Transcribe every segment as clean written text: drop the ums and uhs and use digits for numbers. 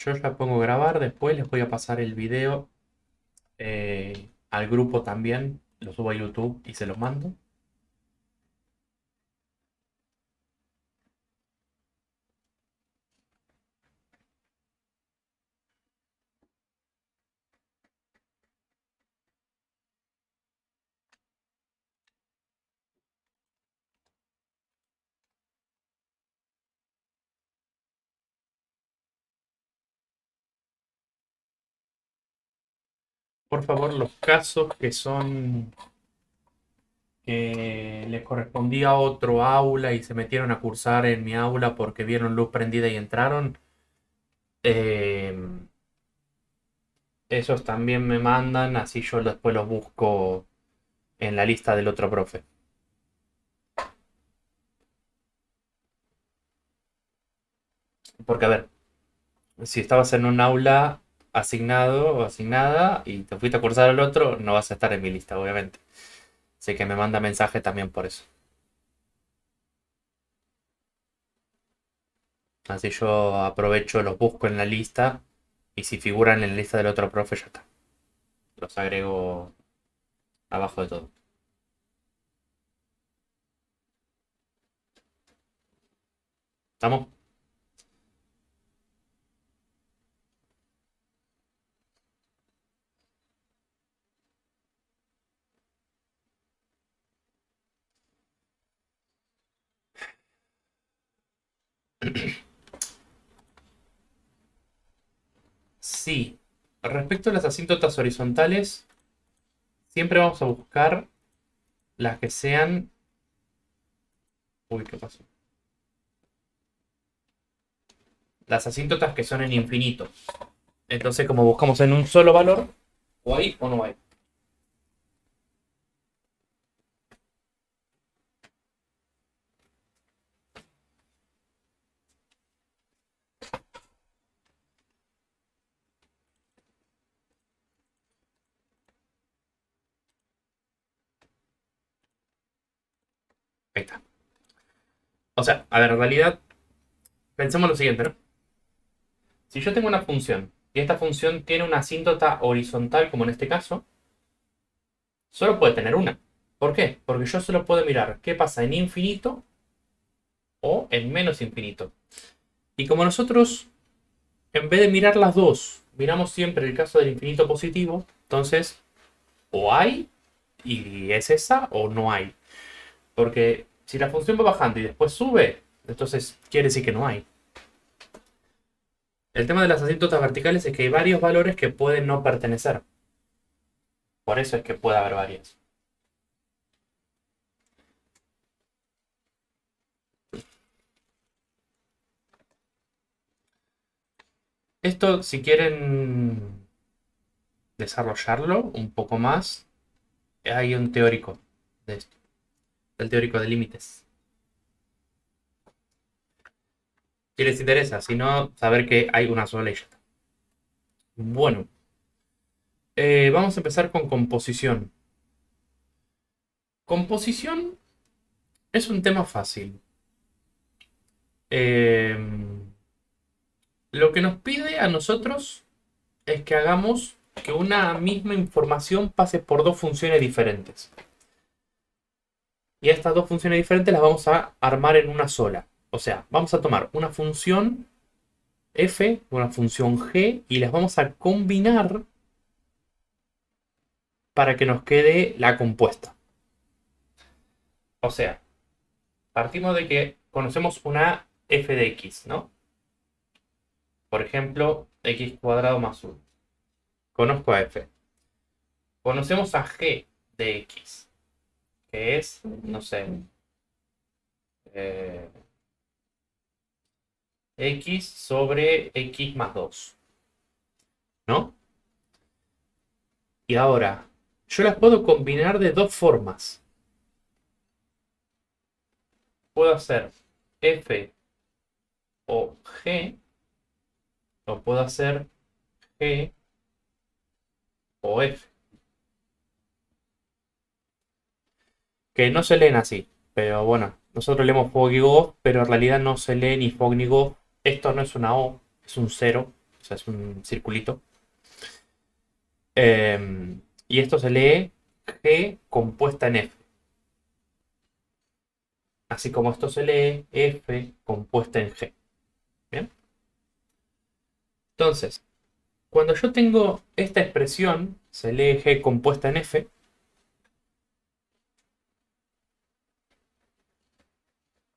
Yo ya pongo grabar, después les voy a pasar el video al grupo también, lo subo a YouTube y se los mando. Por favor, los casos que son que les correspondía a otro aula y se metieron a cursar en mi aula porque vieron luz prendida y entraron, eh, esos también me mandan, así yo después los busco en la lista del otro profe. Porque, a ver, si estabas en un aula asignado o asignada y te fuiste a cursar al otro, no vas a estar en mi lista, obviamente. Así que me manda mensaje también por eso. Así yo aprovecho, los busco en la lista y si figuran en la lista del otro profe, ya está. Los agrego abajo de todo. ¿Estamos? Sí. Respecto a las asíntotas horizontales, siempre vamos a buscar las que sean... Uy, ¿qué pasó? Las asíntotas que son en infinito. Entonces, como buscamos en un solo valor, o hay o no hay. Ahí está. O sea, a ver, en realidad, pensemos lo siguiente, ¿no? Si yo tengo una función y esta función tiene una asíntota horizontal, como en este caso, solo puede tener una. ¿Por qué? Porque yo solo puedo mirar qué pasa en infinito o en menos infinito. Y como nosotros, en vez de mirar las dos, miramos siempre el caso del infinito positivo, entonces o hay y es esa o no hay. Porque si la función va bajando y después sube, entonces quiere decir que no hay. El tema de las asíntotas verticales es que hay varios valores que pueden no pertenecer. Por eso es que puede haber varias. Esto, si quieren desarrollarlo un poco más, hay un teórico de esto, el teórico de límites. Si les interesa, si no, saber que hay una sola y ya está. Bueno, vamos a empezar con composición. Composición es un tema fácil. Eh, lo que nos pide a nosotros es que hagamos que una misma información pase por dos funciones diferentes. Y estas dos funciones diferentes las vamos a armar en una sola. O sea, vamos a tomar una función f, una función g, y las vamos a combinar para que nos quede la compuesta. O sea, partimos de que conocemos una f de x, ¿no? Por ejemplo, x cuadrado más 1. Conozco a f. Conocemos a g de x, que es, no sé, eh, x sobre x más 2, ¿no? Y ahora, yo las puedo combinar de dos formas. Puedo hacer f o g, o puedo hacer g o f, que no se leen así, pero bueno, nosotros leemos fog y go, pero en realidad no se lee ni fog ni go. Esto no es una o, es un cero, sea, es un circulito. Y esto se lee G compuesta en F. Así como esto se lee F compuesta en G. ¿Bien? Entonces, cuando yo tengo esta expresión, se lee G compuesta en F.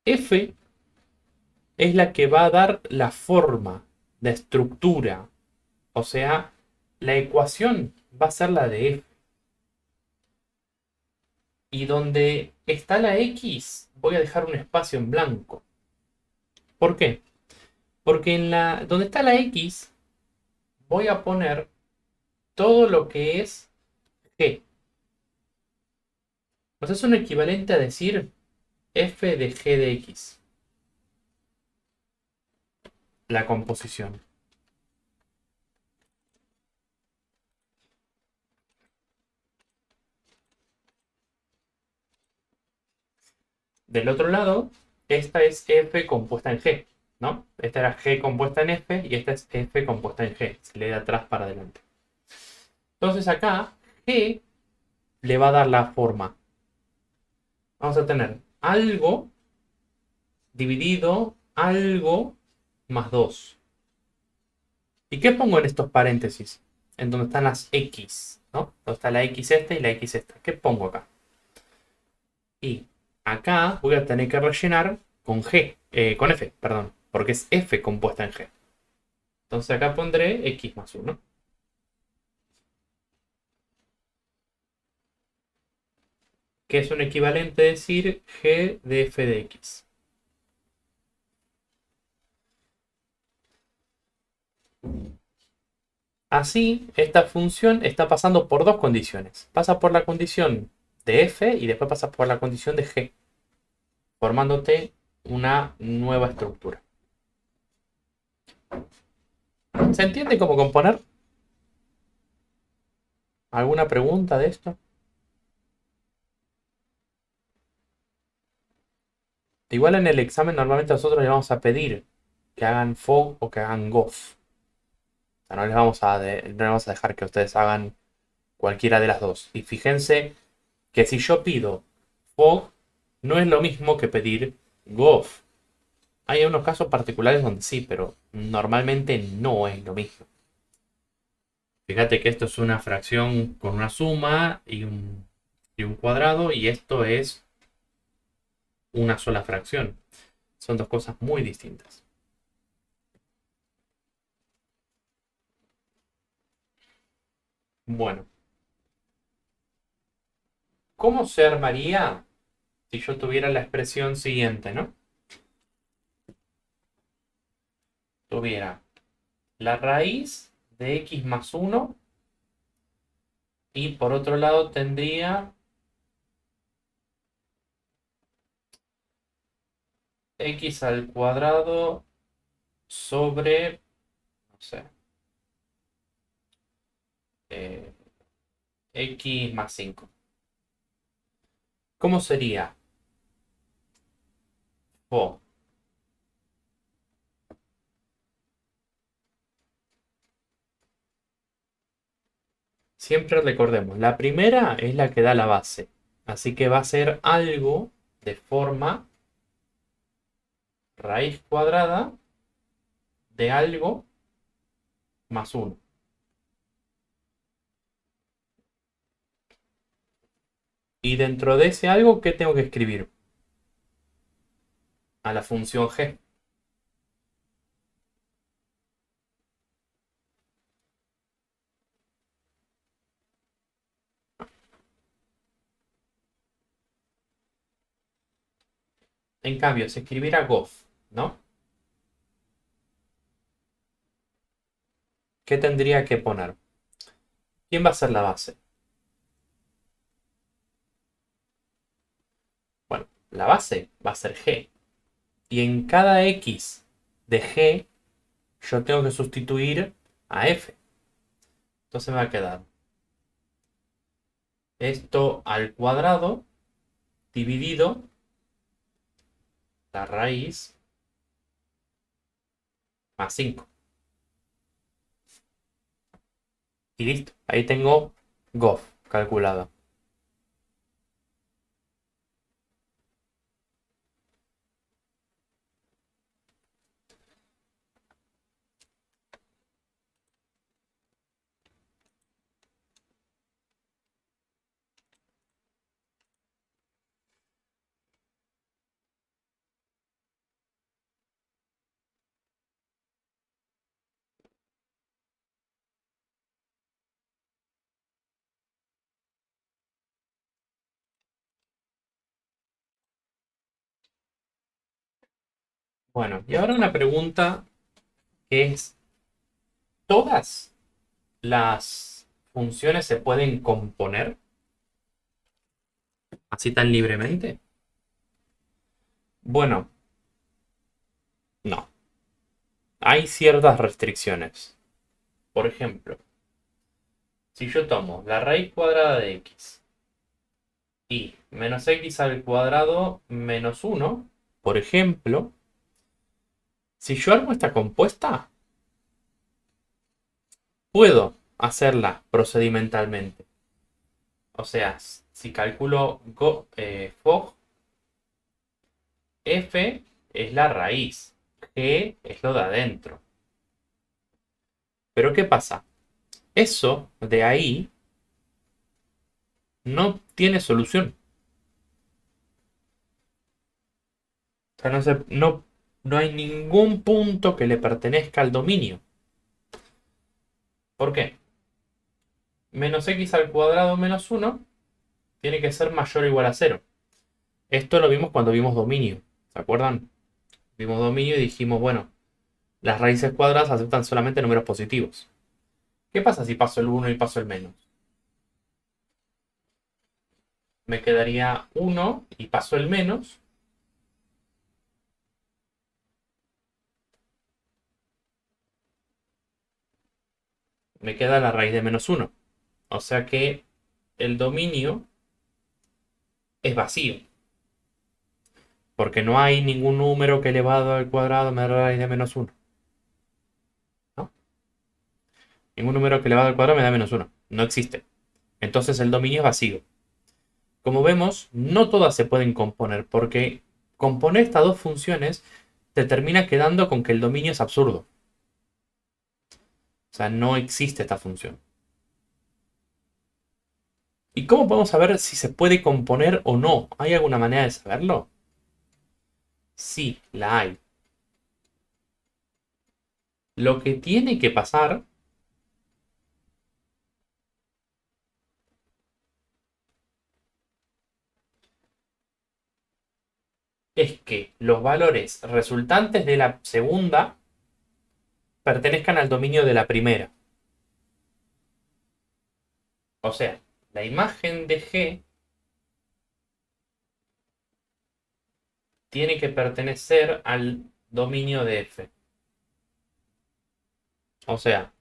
F es la que va a dar la forma, la estructura. O sea, la ecuación va a ser la de F. Y donde está la X, voy a dejar un espacio en blanco. ¿Por qué? Porque donde está la X, voy a poner todo lo que es G. O sea, es un equivalente a decir F de G de X. La composición. Del otro lado, esta es F compuesta en G, ¿no? Esta era G compuesta en F y esta es F compuesta en G. Se lee de atrás para adelante. Entonces acá, G le va a dar la forma. Vamos a tener algo dividido algo más 2. ¿Y qué pongo en estos paréntesis? En donde están las X, ¿no? Donde está la X esta y la X esta. ¿Qué pongo acá? Y acá voy a tener que rellenar con G, con F, perdón, porque es F compuesta en G. Entonces acá pondré X más 1. Que es un equivalente a decir G de F de X. Así, esta función está pasando por dos condiciones. Pasa por la condición de F y después pasa por la condición de G, formándote una nueva estructura. ¿Se entiende cómo componer? ¿Alguna pregunta de esto? Igual en el examen normalmente nosotros les vamos a pedir que hagan FOG o que hagan GOF. O sea, no les vamos a dejar que ustedes hagan cualquiera de las dos. Y fíjense que si yo pido FOG, no es lo mismo que pedir GOF. Hay unos casos particulares donde sí, pero normalmente no es lo mismo. Fíjate que esto es una fracción con una suma y un cuadrado, y esto es una sola fracción. Son dos cosas muy distintas. Bueno, ¿cómo se armaría si yo tuviera la expresión siguiente, ¿no? Tuviera la raíz de x más 1 y por otro lado tendría x al cuadrado sobre, no sé, eh, x más 5. ¿Cómo sería? Oh, siempre recordemos, la primera es la que da la base. Así que va a ser algo de forma raíz cuadrada de algo más 1. Y dentro de ese algo, ¿qué tengo que escribir? A la función g. En cambio, si escribiera gof, ¿no? ¿Qué tendría que poner? ¿Quién va a ser la base? Bueno, la base va a ser g. Y en cada x de g, yo tengo que sustituir a f. Entonces me va a quedar esto al cuadrado dividido la raíz más 5. Y listo. Ahí tengo gof calculado. Bueno, y ahora una pregunta que es, ¿todas las funciones se pueden componer así tan libremente? Bueno, no. Hay ciertas restricciones. Por ejemplo, si yo tomo la raíz cuadrada de x y menos x al cuadrado menos 1, por ejemplo, si yo armo esta compuesta, puedo hacerla procedimentalmente. O sea, si calculo fog, f es la raíz, g es lo de adentro. Pero ¿qué pasa? Eso de ahí no tiene solución. O sea, no hay ningún punto que le pertenezca al dominio. ¿Por qué? Menos x al cuadrado menos 1 tiene que ser mayor o igual a 0. Esto lo vimos cuando vimos dominio. ¿Se acuerdan? Vimos dominio y dijimos, bueno, las raíces cuadradas aceptan solamente números positivos. ¿Qué pasa si paso el 1 y paso el menos? Me quedaría 1 y paso el menos. Me queda la raíz de menos 1. O sea que el dominio es vacío. Porque no hay ningún número que elevado al cuadrado me da la raíz de menos 1. ¿No? Ningún número que elevado al cuadrado me da menos 1. No existe. Entonces el dominio es vacío. Como vemos, no todas se pueden componer porque componer estas dos funciones te termina quedando con que el dominio es absurdo. O sea, no existe esta función. ¿Y cómo podemos saber si se puede componer o no? ¿Hay alguna manera de saberlo? Sí, la hay. Lo que tiene que pasar es que los valores resultantes de la segunda pertenezcan al dominio de la primera. O sea, la imagen de G tiene que pertenecer al dominio de F. O sea,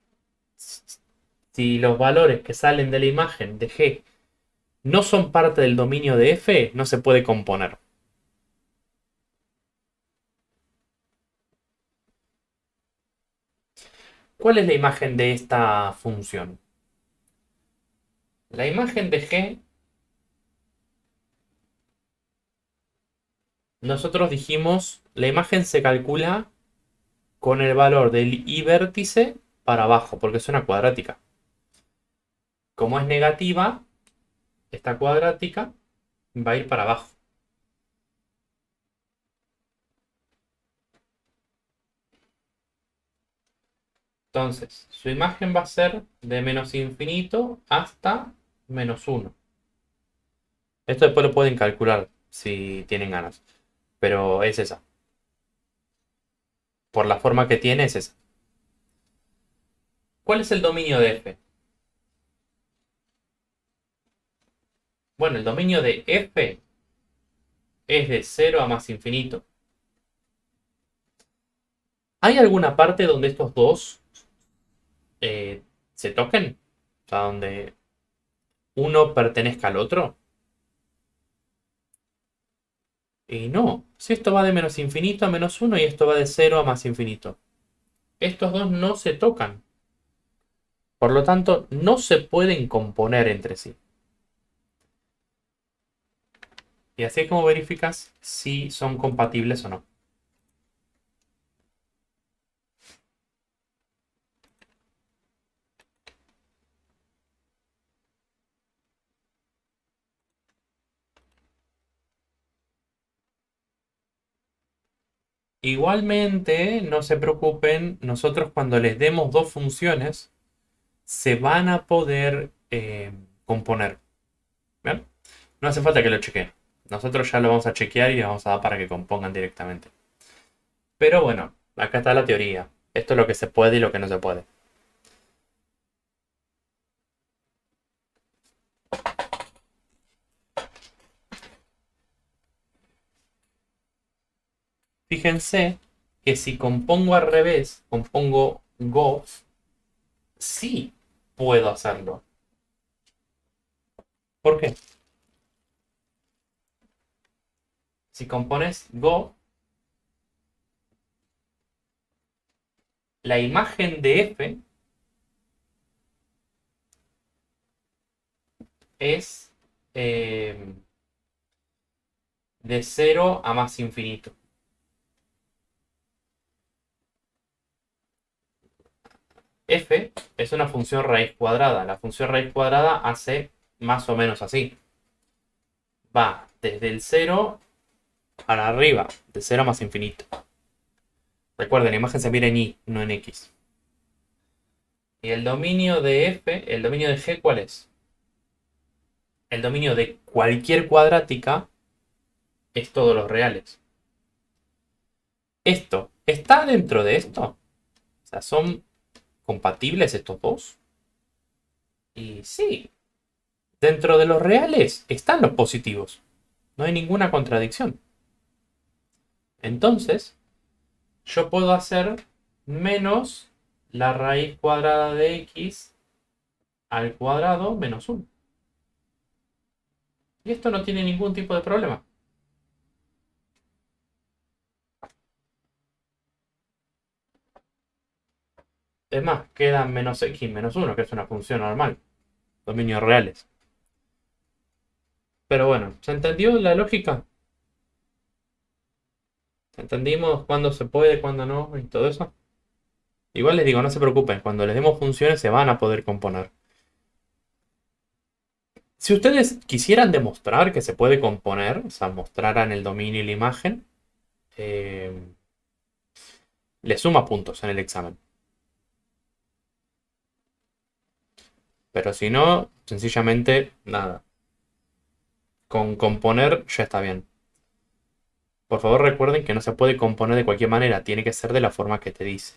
si los valores que salen de la imagen de G no son parte del dominio de F, no se puede componer. ¿Cuál es la imagen de esta función? La imagen de G, nosotros dijimos, la imagen se calcula con el valor del i vértice para abajo, porque es una cuadrática. Como es negativa, esta cuadrática va a ir para abajo. Entonces, su imagen va a ser de menos infinito hasta menos 1. Esto después lo pueden calcular si tienen ganas. Pero es esa. Por la forma que tiene es esa. ¿Cuál es el dominio de f? Bueno, el dominio de f es de 0 a más infinito. ¿Hay alguna parte donde estos dos se toquen? O sea, donde uno pertenezca al otro. Y no. Si esto va de menos infinito a menos 1 y esto va de 0 a más infinito. Estos dos no se tocan. Por lo tanto, no se pueden componer entre sí. Y así es como verificas si son compatibles o no. Igualmente, no se preocupen, nosotros cuando les demos dos funciones, se van a poder componer. ¿Bien? No hace falta que lo chequeen. Nosotros ya lo vamos a chequear y le vamos a dar para que compongan directamente. Pero bueno, acá está la teoría. Esto es lo que se puede y lo que no se puede. Fíjense que si compongo al revés, compongo Go, sí puedo hacerlo. ¿Por qué? Si compones Go, la imagen de F es eh, de 0 a más infinito. F es una función raíz cuadrada. La función raíz cuadrada hace más o menos así. Va desde el 0 para arriba, de 0 a más infinito. Recuerden, la imagen se mira en Y, no en X. Y el dominio de F, el dominio de G, ¿cuál es? El dominio de cualquier cuadrática es todos los reales. ¿Esto está dentro de esto? O sea, ¿son compatibles estos dos? Y sí, dentro de los reales están los positivos. No hay ninguna contradicción. Entonces, yo puedo hacer menos la raíz cuadrada de x al cuadrado menos 1. Y esto no tiene ningún tipo de problema. Es más, queda menos x menos 1, que es una función normal. Dominios reales. Pero bueno, ¿se entendió la lógica? ¿Entendimos cuándo se puede, cuándo no y todo eso? Igual les digo, no se preocupen, cuando les demos funciones se van a poder componer. Si ustedes quisieran demostrar que se puede componer, o sea, mostraran el dominio y la imagen, eh, le suma puntos en el examen. Pero si no, sencillamente nada. Con componer ya está bien. Por favor recuerden que no se puede componer de cualquier manera, tiene que ser de la forma que te dice.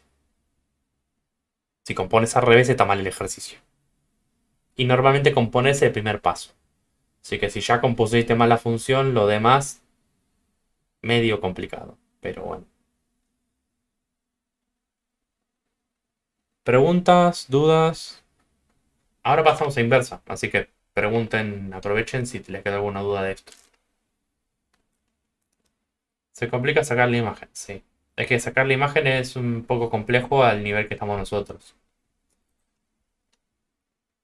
Si compones al revés está mal el ejercicio. Y normalmente compones el primer paso. Así que si ya compusiste mal la función, lo demás medio complicado. Pero bueno. ¿Preguntas? ¿Dudas? Ahora pasamos a inversa, así que pregunten, aprovechen si les queda alguna duda de esto. Se complica sacar la imagen, sí. Es que sacar la imagen es un poco complejo al nivel que estamos nosotros.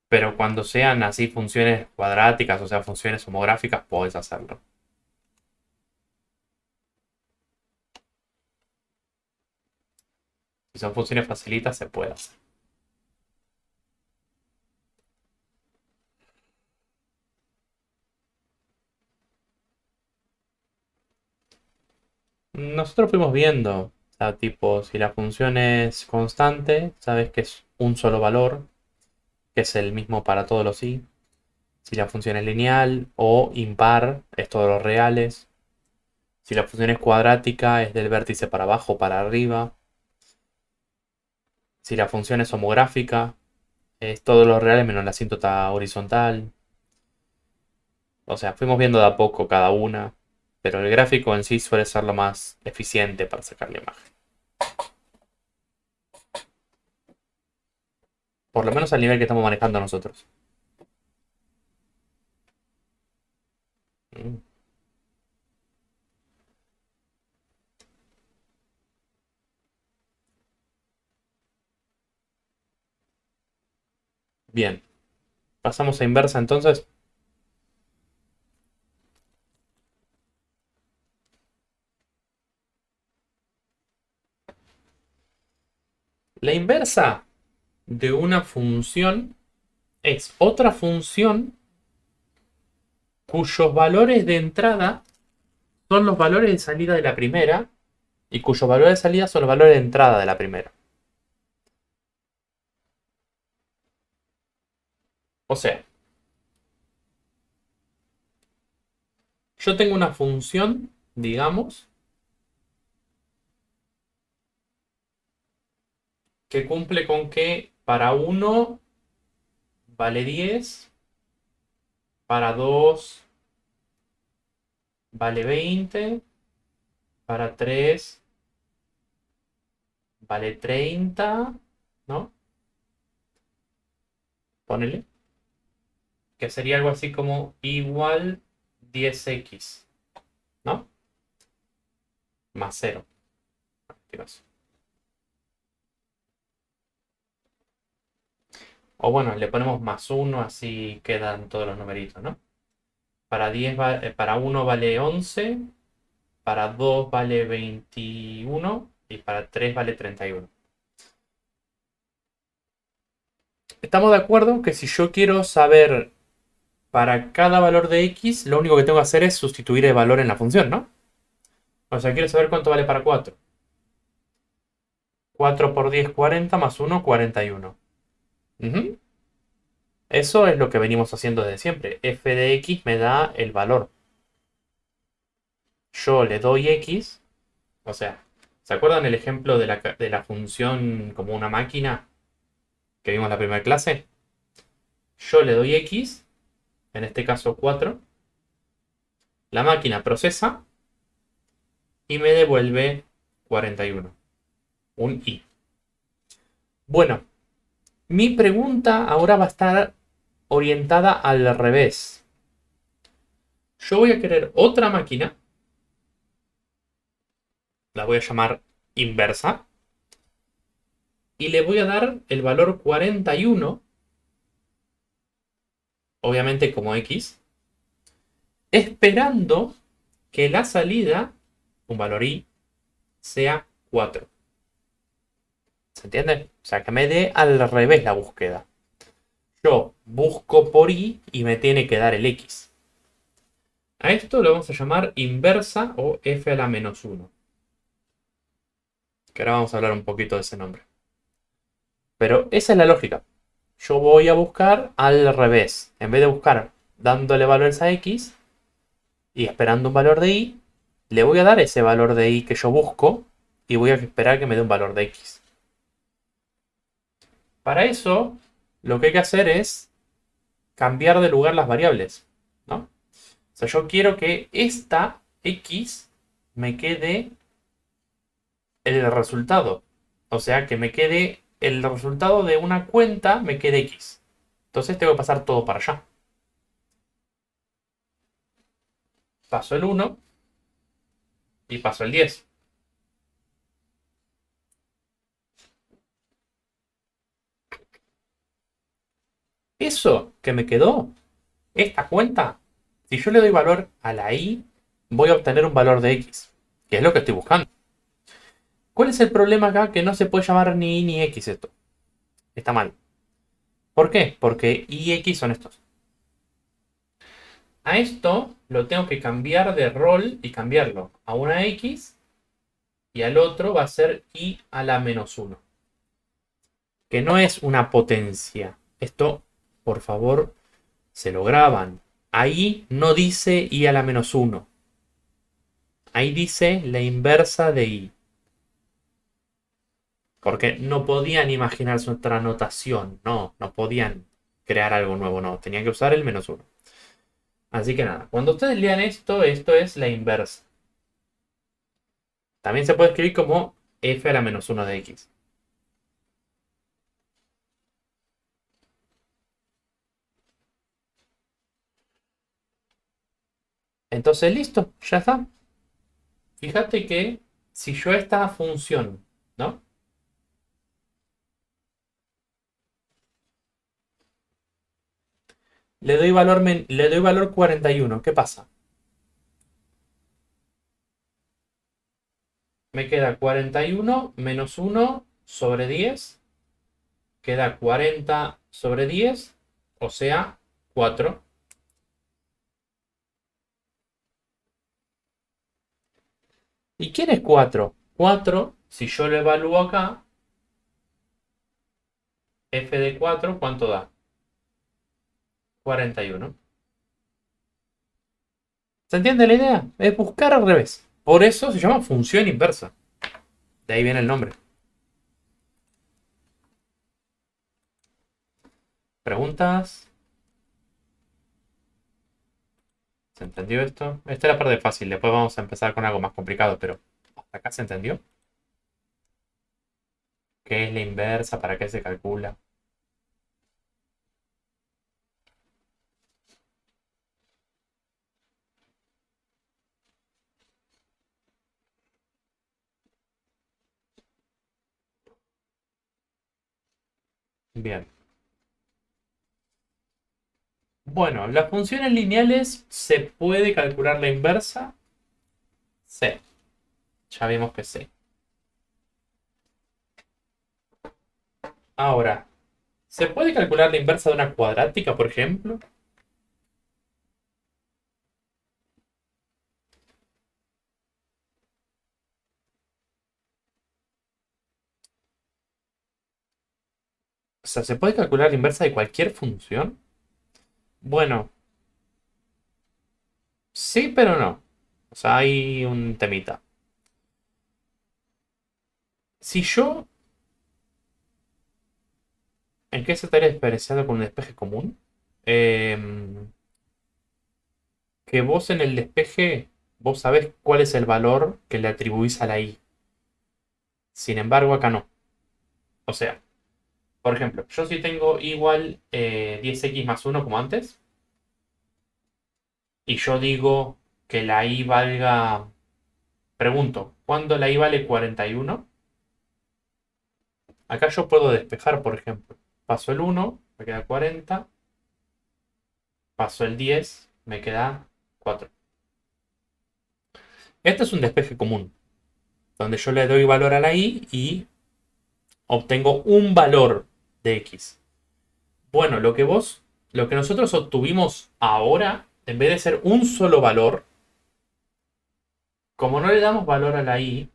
Pero cuando sean así funciones cuadráticas, o sea, funciones homográficas, podés hacerlo. Si son funciones facilitas, se puede hacer. Nosotros fuimos viendo, o sea, tipo, si la función es constante, sabes que es un solo valor, que es el mismo para todos los i. Si la función es lineal o impar, es todos los reales. Si la función es cuadrática, es del vértice para abajo o para arriba. Si la función es homográfica, es todos los reales menos la asíntota horizontal. O sea, fuimos viendo de a poco cada una, pero el gráfico en sí suele ser lo más eficiente para sacar la imagen. Por lo menos al nivel que estamos manejando nosotros. Mm. Bien. Pasamos a inversa entonces. La inversa de una función es otra función cuyos valores de entrada son los valores de salida de la primera y cuyos valores de salida son los valores de entrada de la primera. O sea, yo tengo una función, digamos, que cumple con que para 1 vale 10, para 2 vale 20, para 3 vale 30, ¿no? Ponele. Que sería algo así como igual 10x, ¿no? Más 0. En este caso. O bueno, le ponemos más 1, así quedan todos los numeritos, ¿no? Para 1 vale 11, para 2 vale 21 y para 3 vale 31. Estamos de acuerdo que si yo quiero saber para cada valor de x, lo único que tengo que hacer es sustituir el valor en la función, ¿no? O sea, quiero saber cuánto vale para 4. 4 por 10, 40, más 1, 41. Ujú. Eso es lo que venimos haciendo desde siempre. F de x me da el valor. Yo le doy x, o sea, ¿se acuerdan el ejemplo de la función como una máquina que vimos en la primera clase? Yo le doy x, en este caso 4, la máquina procesa y me devuelve 41, un i. Bueno, mi pregunta ahora va a estar orientada al revés. Yo voy a querer otra máquina, la voy a llamar inversa, y le voy a dar el valor 41, obviamente como x, esperando que la salida, un valor i, sea 4. ¿Se entiende? O sea, que me dé al revés la búsqueda. Yo busco por i y me tiene que dar el x. A esto lo vamos a llamar inversa o f a la menos 1. Que ahora vamos a hablar un poquito de ese nombre. Pero esa es la lógica. Yo voy a buscar al revés. En vez de buscar dándole valores a x y esperando un valor de y, le voy a dar ese valor de y que yo busco y voy a esperar que me dé un valor de x. Para eso, lo que hay que hacer es cambiar de lugar las variables, ¿no? O sea, yo quiero que esta x me quede el resultado. O sea, que me quede el resultado de una cuenta, me quede x. Entonces tengo que pasar todo para allá. Paso el 1 y paso el 10. Eso que me quedó, esta cuenta, si yo le doy valor a la y, voy a obtener un valor de x, que es lo que estoy buscando. ¿Cuál es el problema acá? Que no se puede llamar ni y ni x esto. Está mal. ¿Por qué? Porque y y x son estos. A esto lo tengo que cambiar de rol y cambiarlo a una x y al otro va a ser i a la menos 1. Que no es una potencia. Esto, por favor, se lo graban. Ahí no dice i a la menos 1. Ahí dice la inversa de i. Porque no podían imaginarse otra notación. No, no podían crear algo nuevo. No, tenían que usar el menos 1. Así que nada, cuando ustedes lean esto, esto es la inversa. También se puede escribir como f a la menos 1 de x. Entonces, listo, ya está. Fíjate que si yo esta función, ¿no? Le doy valor 41. ¿Qué pasa? Me queda 41 menos 1 sobre 10. Queda 40 sobre 10. O sea, 4. ¿Y quién es 4? 4, si yo lo evalúo acá, f de 4, ¿cuánto da? 41. ¿Se entiende la idea? Es buscar al revés. Por eso se llama función inversa. De ahí viene el nombre. ¿Preguntas? ¿Se entendió esto? Esta es la parte fácil. Después vamos a empezar con algo más complicado, pero ¿hasta acá se entendió? ¿Qué es la inversa? ¿Para qué se calcula? Bien. Bueno, las funciones lineales, ¿se puede calcular la inversa? Sí. Ya vimos que sí. Ahora, ¿se puede calcular la inversa de una cuadrática, por ejemplo? O sea, ¿se puede calcular la inversa de cualquier función? Bueno, sí, pero no. O sea, hay un temita. Si yo, ¿en qué se estaría diferenciando con un despeje común? Em, que vos en el despeje, vos sabés cuál es el valor que le atribuís a la i. Sin embargo, acá no. O sea, por ejemplo, yo si tengo igual 10x más 1 como antes, y yo digo que la i valga, pregunto, ¿cuándo la i vale 41? Acá yo puedo despejar, por ejemplo. Paso el 1, me queda 40. Paso el 10, me queda 4. Este es un despeje común, donde yo le doy valor a la i y obtengo un valor de x. Bueno, lo que nosotros obtuvimos ahora, en vez de ser un solo valor, como no le damos valor a la i,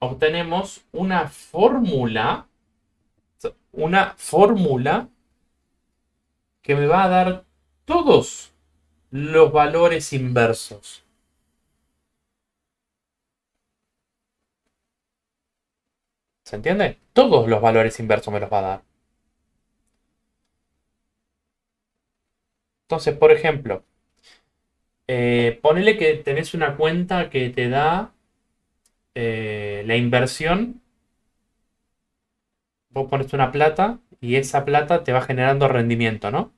obtenemos una fórmula que me va a dar todos los valores inversos. ¿Se entiende? Todos los valores inversos me los va a dar. Entonces, por ejemplo, ponele que tenés una cuenta que te da la inversión. Vos pones una plata y esa plata te va generando rendimiento, ¿no?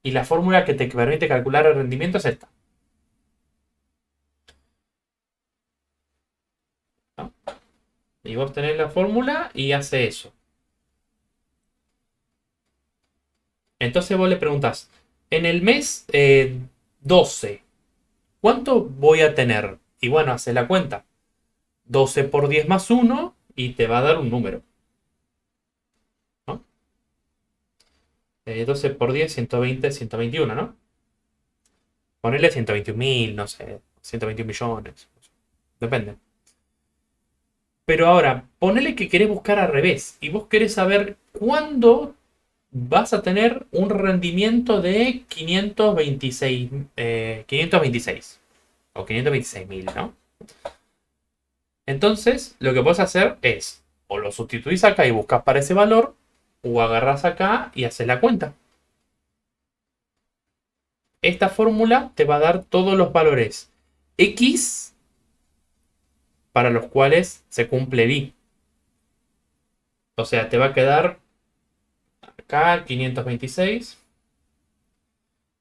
Y la fórmula que te permite calcular el rendimiento es esta, ¿no? Y vos tenés la fórmula y hace eso. Entonces vos le preguntás, en el mes 12, ¿cuánto voy a tener? Y bueno, hace la cuenta. 12 por 10 más 1 y te va a dar un número, ¿no? 12 por 10, 120, 121, ¿no? Ponerle 121.000, no sé, 121 millones. Depende. Pero ahora, ponele que querés buscar al revés y vos querés saber cuándo vas a tener un rendimiento de 526 o 526.000, ¿no? Entonces, lo que podés hacer es, o lo sustituís acá y buscas para ese valor, o agarrás acá y haces la cuenta. Esta fórmula te va a dar todos los valores X para los cuales se cumple el Y. O sea, te va a quedar acá 526.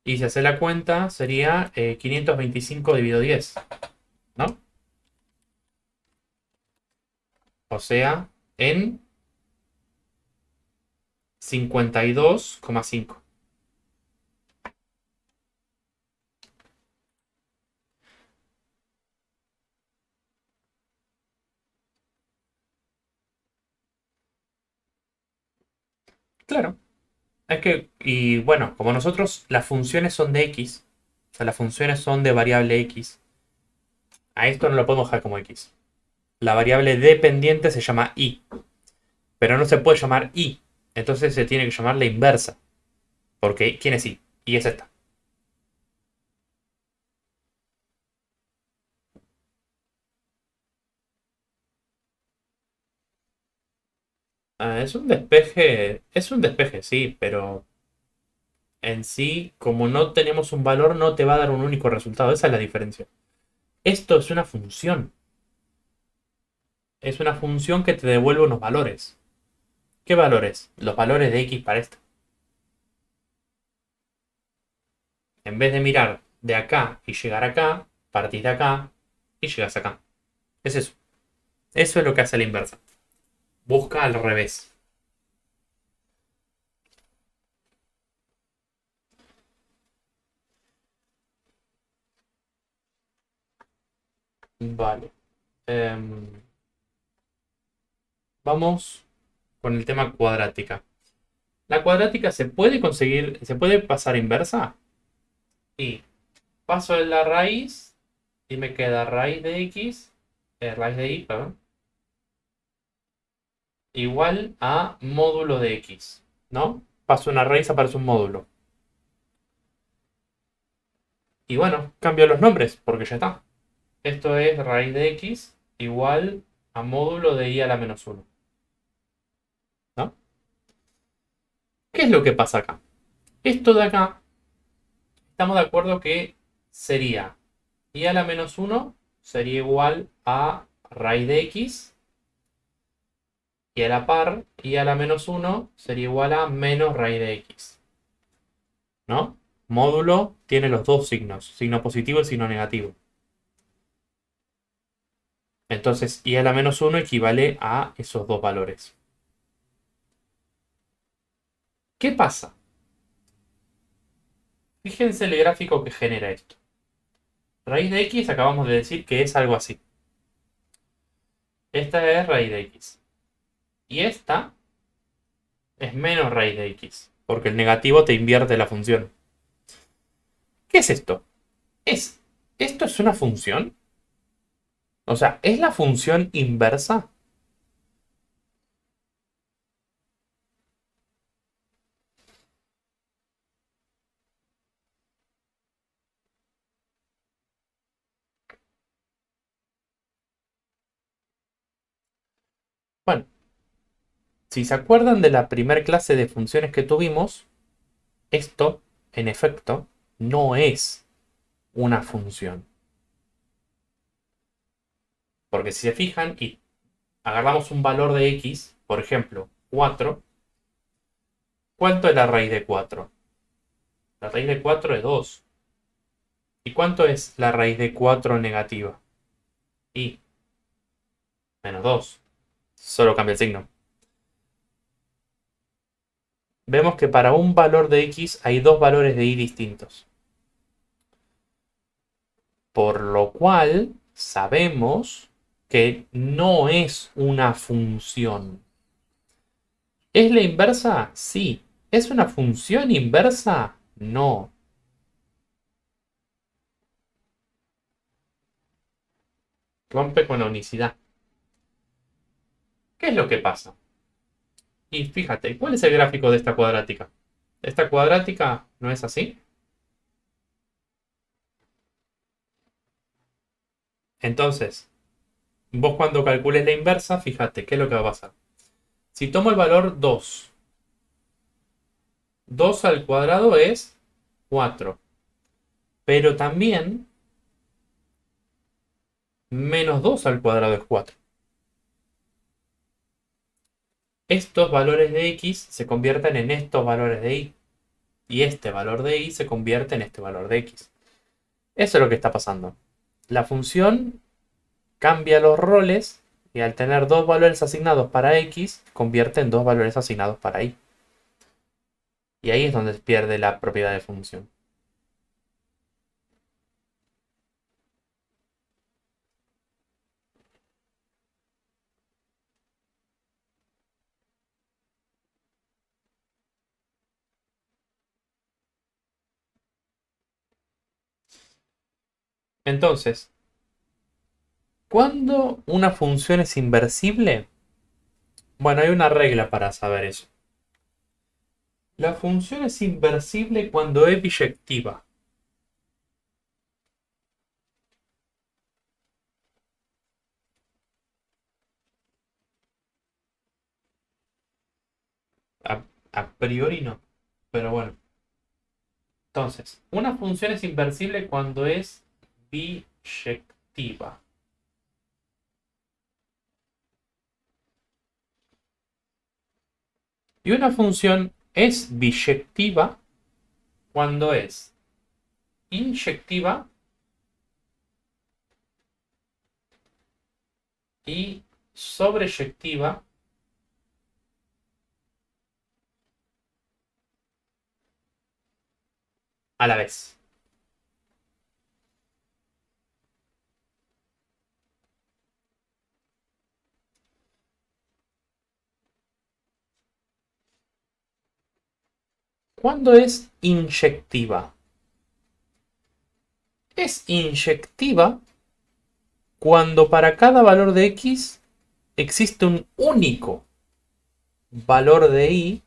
Y si hace la cuenta, sería 525 dividido 10, ¿no? O sea, en 52,5. Claro. Es que, y bueno, como nosotros las funciones son de x, o sea, las funciones son de variable x, a esto no lo podemos dejar como x. La variable dependiente se llama y, pero no se puede llamar y. Entonces se tiene que llamar la inversa. Porque, ¿quién es y? Y es esta. Es un despeje, sí, pero en sí, como no tenemos un valor, no te va a dar un único resultado. Esa es la diferencia. Esto es una función. Es una función que te devuelve unos valores. ¿Qué valores? Los valores de x para esto. En vez de mirar de acá y llegar acá, partís de acá y llegas acá. Es eso. Eso es lo que hace la inversa. Busca al revés. Vale. Vamos con el tema cuadrática. La cuadrática se puede conseguir, se puede pasar inversa. Y paso en la raíz y me queda raíz de x, raíz de y, perdón, igual a módulo de x, ¿no? Paso una raíz, aparece un módulo. Y bueno, cambio los nombres porque ya está. Esto es raíz de x igual a módulo de y a la menos 1, ¿no? ¿Qué es lo que pasa acá? Esto de acá, estamos de acuerdo que sería y a la menos 1 sería igual a raíz de x y a la par y a la menos 1 sería igual a menos raíz de x, ¿no? Módulo tiene los dos signos, signo positivo y signo negativo. Entonces, y a la menos 1 equivale a esos dos valores. ¿Qué pasa? Fíjense el gráfico que genera esto. Raíz de x acabamos de decir que es algo así. Esta es raíz de x. Y esta es menos raíz de x. Porque el negativo te invierte la función. ¿Qué es esto? ¿Esto es una función? O sea, ¿es la función inversa? Bueno, si se acuerdan de la primera clase de funciones que tuvimos, esto, en efecto, no es una función. Porque si se fijan y agarramos un valor de x, por ejemplo, 4, ¿cuánto es la raíz de 4? La raíz de 4 es 2. ¿Y cuánto es la raíz de 4 negativa? Y menos 2. Solo cambia el signo. Vemos que para un valor de x hay dos valores de y distintos. Por lo cual sabemos que no es una función. ¿Es la inversa? Sí. ¿Es una función inversa? No. Rompe con la unicidad. ¿Qué es lo que pasa? Y fíjate, ¿cuál es el gráfico de esta cuadrática? Esta cuadrática no es así. Entonces, vos cuando calcules la inversa, fíjate, ¿qué es lo que va a pasar? Si tomo el valor 2, 2 al cuadrado es 4. Pero también menos 2 al cuadrado es 4. Estos valores de x se convierten en estos valores de y. Y este valor de y se convierte en este valor de x. Eso es lo que está pasando. La función cambia los roles y al tener dos valores asignados para x, convierte en dos valores asignados para y. Y ahí es donde se pierde la propiedad de función. Entonces, ¿cuándo una función es inversible? Bueno, hay una regla para saber eso. La función es inversible cuando es biyectiva. A, a priori no. Pero bueno. Entonces, una función es inversible cuando es biyectiva. Y una función es biyectiva cuando es inyectiva y sobreyectiva a la vez. ¿Cuándo es inyectiva? Es inyectiva cuando para cada valor de x existe un único valor de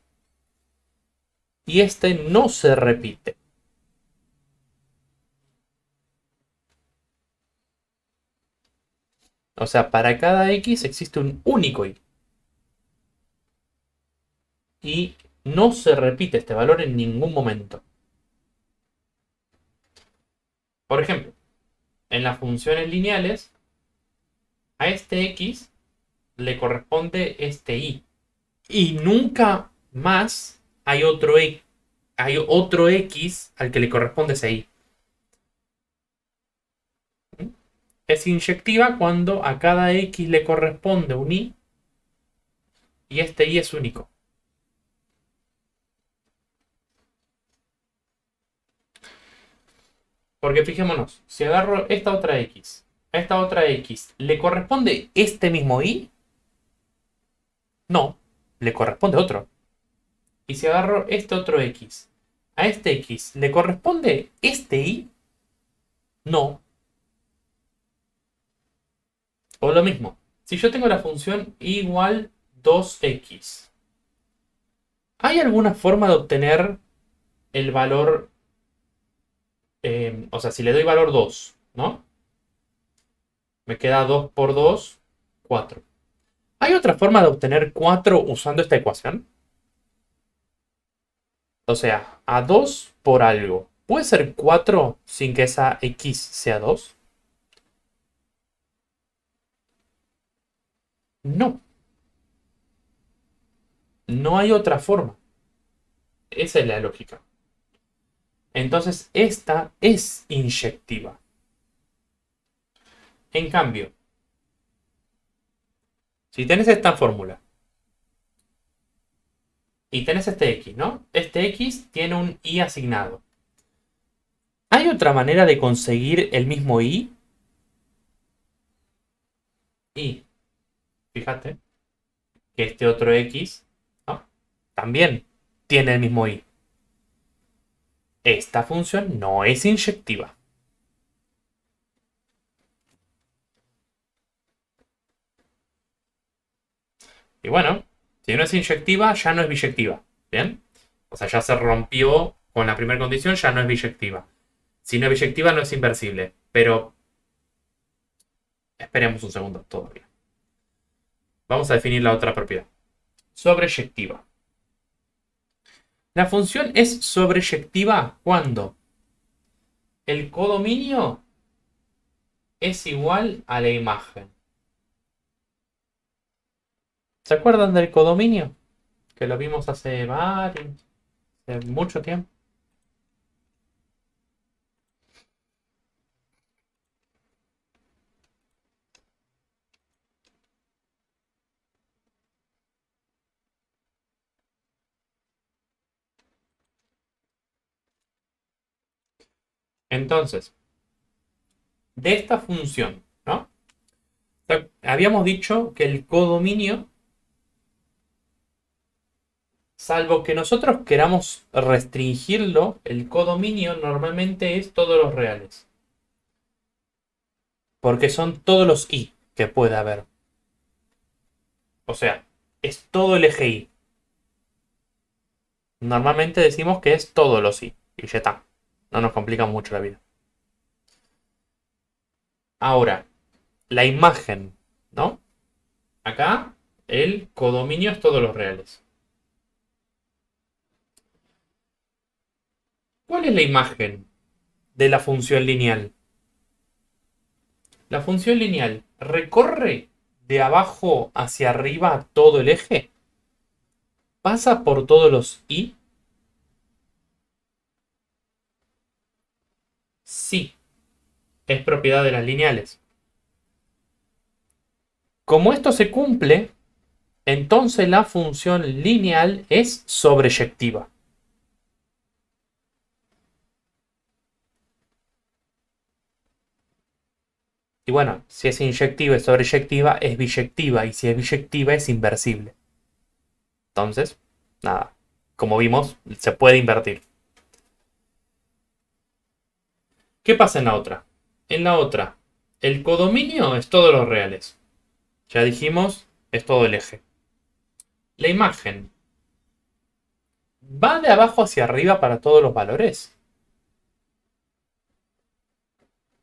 y este no se repite. O sea, para cada x existe un único y no se repite este valor en ningún momento. Por ejemplo, en las funciones lineales, a este x le corresponde este y. Y nunca más hay otro x al que le corresponde ese y. Es inyectiva cuando a cada x le corresponde un y este y es único. Porque fijémonos, si agarro esta otra x, a esta otra x, ¿le corresponde este mismo y? No, le corresponde otro. Y si agarro este otro x, a este x, ¿le corresponde este y? No. O lo mismo, si yo tengo la función y igual 2x, ¿hay alguna forma de obtener el valor? O sea, si le doy valor 2, ¿no? Me queda 2 por 2, 4. ¿Hay otra forma de obtener 4 usando esta ecuación? O sea, a 2 por algo. ¿Puede ser 4 sin que esa x sea 2? No, no hay otra forma. Esa es la lógica. Entonces, esta es inyectiva. En cambio, si tenés esta fórmula y tenés este x, ¿no? Este x tiene un y asignado. ¿Hay otra manera de conseguir el mismo y? Y fíjate que este otro x, ¿no? También tiene el mismo y. Esta función no es inyectiva. Y bueno, si no es inyectiva, ya no es biyectiva. ¿Bien? O sea, ya se rompió con la primera condición, ya no es biyectiva. Si no es biyectiva, no es inversible. Pero esperemos un segundo todavía. Vamos a definir la otra propiedad. Sobreyectiva. La función es sobreyectiva cuando el codominio es igual a la imagen. ¿Se acuerdan del codominio? Que lo vimos hace mucho tiempo. Entonces, de esta función, ¿no? Habíamos dicho que el codominio, salvo que nosotros queramos restringirlo, el codominio normalmente es todos los reales. Porque son todos los i que puede haber. O sea, es todo el eje i. Normalmente decimos que es todos los i. Y ya está. No nos complica mucho la vida. Ahora, la imagen, ¿no? Acá el codominio es todos los reales. ¿Cuál es la imagen de la función lineal? La función lineal recorre de abajo hacia arriba todo el eje. ¿Pasa por todos los i? Sí, es propiedad de las lineales. Como esto se cumple, entonces la función lineal es sobreyectiva. Y bueno, si es inyectiva y sobreyectiva, es biyectiva. Y si es biyectiva, es inversible. Entonces, nada. Como vimos, se puede invertir. ¿Qué pasa en la otra? En la otra, el codominio es todos los reales. Ya dijimos, es todo el eje. La imagen va de abajo hacia arriba para todos los valores.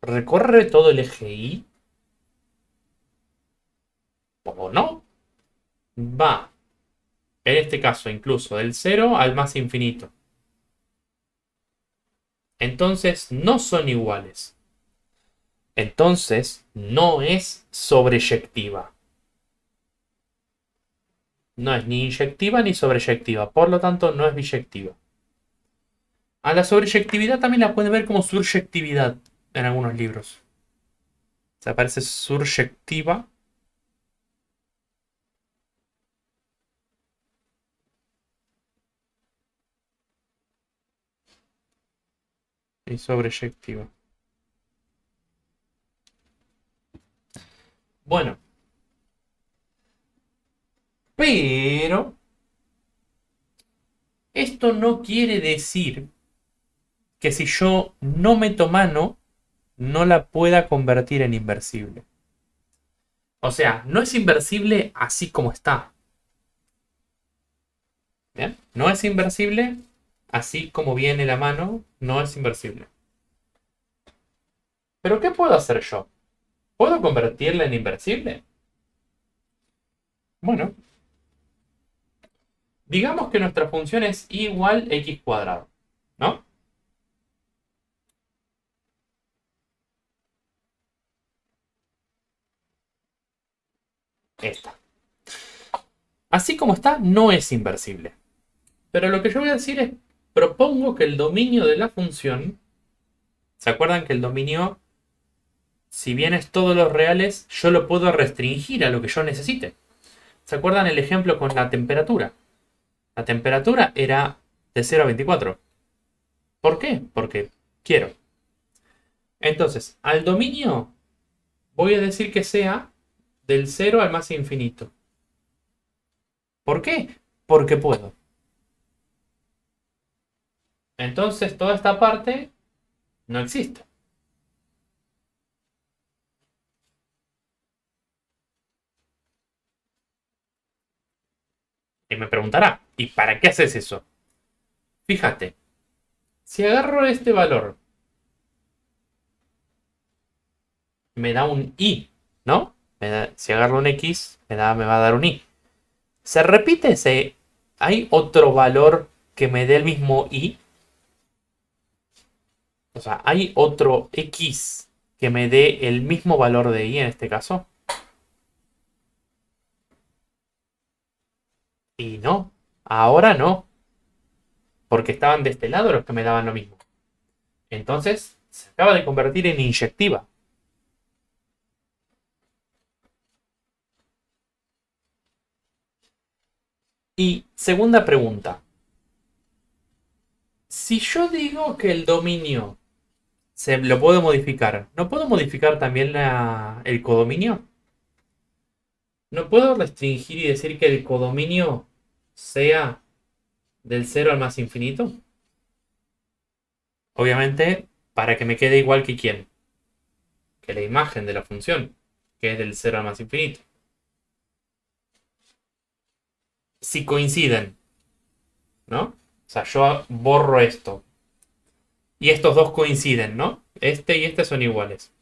Recorre todo el eje y, o no, va, en este caso incluso del 0 al más infinito. Entonces no son iguales. Entonces no es sobreyectiva. No es ni inyectiva ni sobreyectiva. Por lo tanto, no es biyectiva. A la sobreyectividad también la pueden ver como suryectividad en algunos libros. Se aparece suryectiva y sobreyectiva. Bueno, pero esto no quiere decir que si yo no meto mano, no la pueda convertir en inversible. O sea, no es inversible así como está. ¿Bien? No es inversible así como viene la mano, no es inversible. ¿Pero qué puedo hacer yo? ¿Puedo convertirla en inversible? Bueno, digamos que nuestra función es y igual x cuadrado, ¿no? Esta. Así como está, no es inversible. Pero lo que yo voy a decir es, propongo que el dominio de la función, ¿se acuerdan que el dominio, si bien es todos los reales, yo lo puedo restringir a lo que yo necesite? ¿Se acuerdan el ejemplo con la temperatura? La temperatura era de 0 a 24. ¿Por qué? Porque quiero. Entonces, al dominio voy a decir que sea del 0 al más infinito. ¿Por qué? Porque puedo. Entonces, toda esta parte no existe. Y me preguntará, ¿y para qué haces eso? Fíjate, si agarro este valor, me da un i, ¿no? Si agarro un x, me va a dar un i. ¿Se repite ese? ¿Hay otro valor que me dé el mismo i? O sea, ¿hay otro x que me dé el mismo valor de i en este caso? Y no, ahora no, porque estaban de este lado los que me daban lo mismo. Entonces, se acaba de convertir en inyectiva. Y segunda pregunta. Si yo digo que el dominio Se lo puedo modificar. ¿No puedo modificar también el codominio? ¿No puedo restringir y decir que el codominio sea del cero al más infinito? Obviamente, para que me quede igual que quién. Que la imagen de la función, que es del cero al más infinito. Si coinciden, ¿no? O sea, yo borro esto. Y estos dos coinciden, ¿no? Este y este son iguales.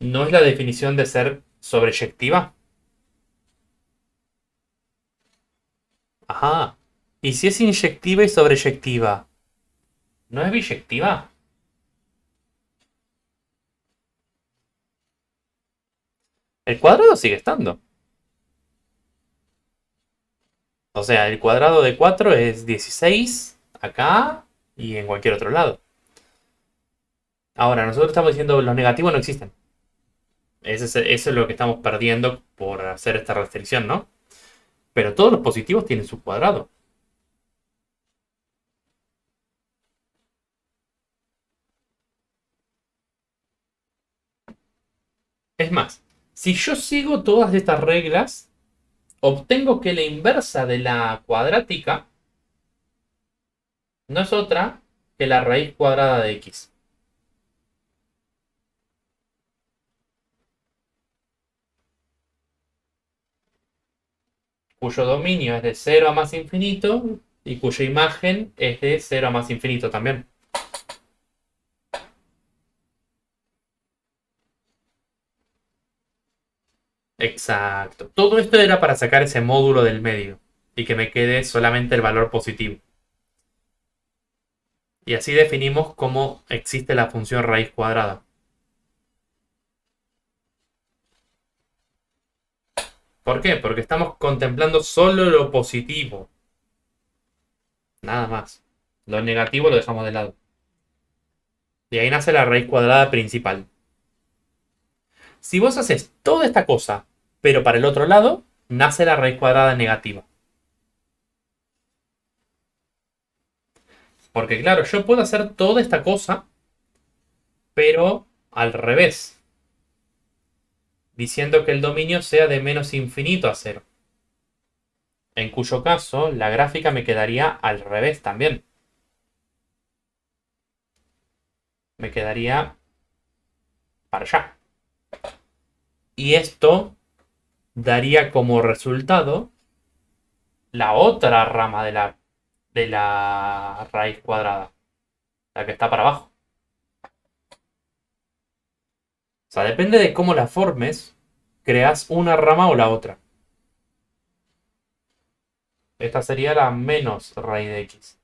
¿No es la definición de ser sobreyectiva? Ajá. ¿Y si es inyectiva y sobreyectiva? ¿No es biyectiva? El cuadrado sigue estando. O sea, el cuadrado de 4 es 16 acá y en cualquier otro lado. Ahora, nosotros estamos diciendo que los negativos no existen. Eso es lo que estamos perdiendo por hacer esta restricción, ¿no? Pero todos los positivos tienen su cuadrado. Es más, si yo sigo todas estas reglas, obtengo que la inversa de la cuadrática no es otra que la raíz cuadrada de x, cuyo dominio es de cero a más infinito y cuya imagen es de cero a más infinito también. Exacto. Todo esto era para sacar ese módulo del medio y que me quede solamente el valor positivo. Y así definimos cómo existe la función raíz cuadrada. ¿Por qué? Porque estamos contemplando solo lo positivo. Nada más. Lo negativo lo dejamos de lado. Y ahí nace la raíz cuadrada principal. Si vos haces toda esta cosa, pero para el otro lado, nace la raíz cuadrada negativa. Porque claro, yo puedo hacer toda esta cosa, pero al revés. Diciendo que el dominio sea de menos infinito a cero. En cuyo caso, la gráfica me quedaría al revés también. Me quedaría para allá. Y esto daría como resultado la otra rama de la raíz cuadrada, la que está para abajo. O sea, depende de cómo la formes, creas una rama o la otra. Esta sería la menos raíz de x.